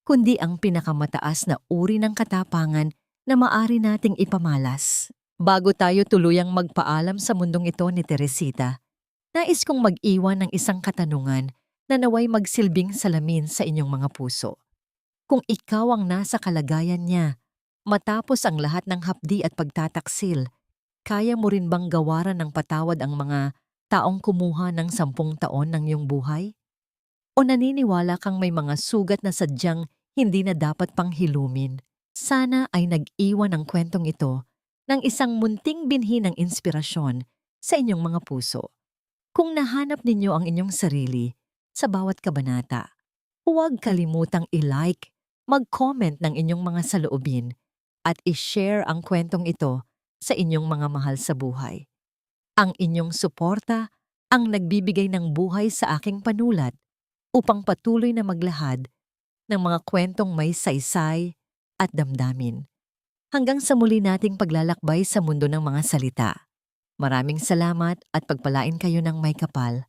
kundi ang pinakamataas na uri ng katapangan na maari nating ipamalas. Bago tayo tuluyang magpaalam sa mundong ito ni Teresita, nais kong mag-iwan ng isang katanungan na naway magsilbing salamin sa inyong mga puso. Kung ikaw ang nasa kalagayan niya, matapos ang lahat ng hapdi at pagtataksil, kaya mo rin bang gawaran ng patawad ang mga taong kumuha ng 10 taon ng iyong buhay? O naniniwala kang may mga sugat na sadyang hindi na dapat pang hilumin? Sana ay nag-iwan ang kwentong ito ng isang munting binhi ng inspirasyon sa inyong mga puso. Kung nahanap ninyo ang inyong sarili sa bawat kabanata, huwag kalimutang i-like, mag-comment ng inyong mga saloobin at i-share ang kwentong ito sa inyong mga mahal sa buhay. Ang inyong suporta ang nagbibigay ng buhay sa aking panulat upang patuloy na maglahad ng mga kwentong may saysay at damdamin. Hanggang sa muli nating paglalakbay sa mundo ng mga salita. Maraming salamat at pagpalain kayo ng may kapal.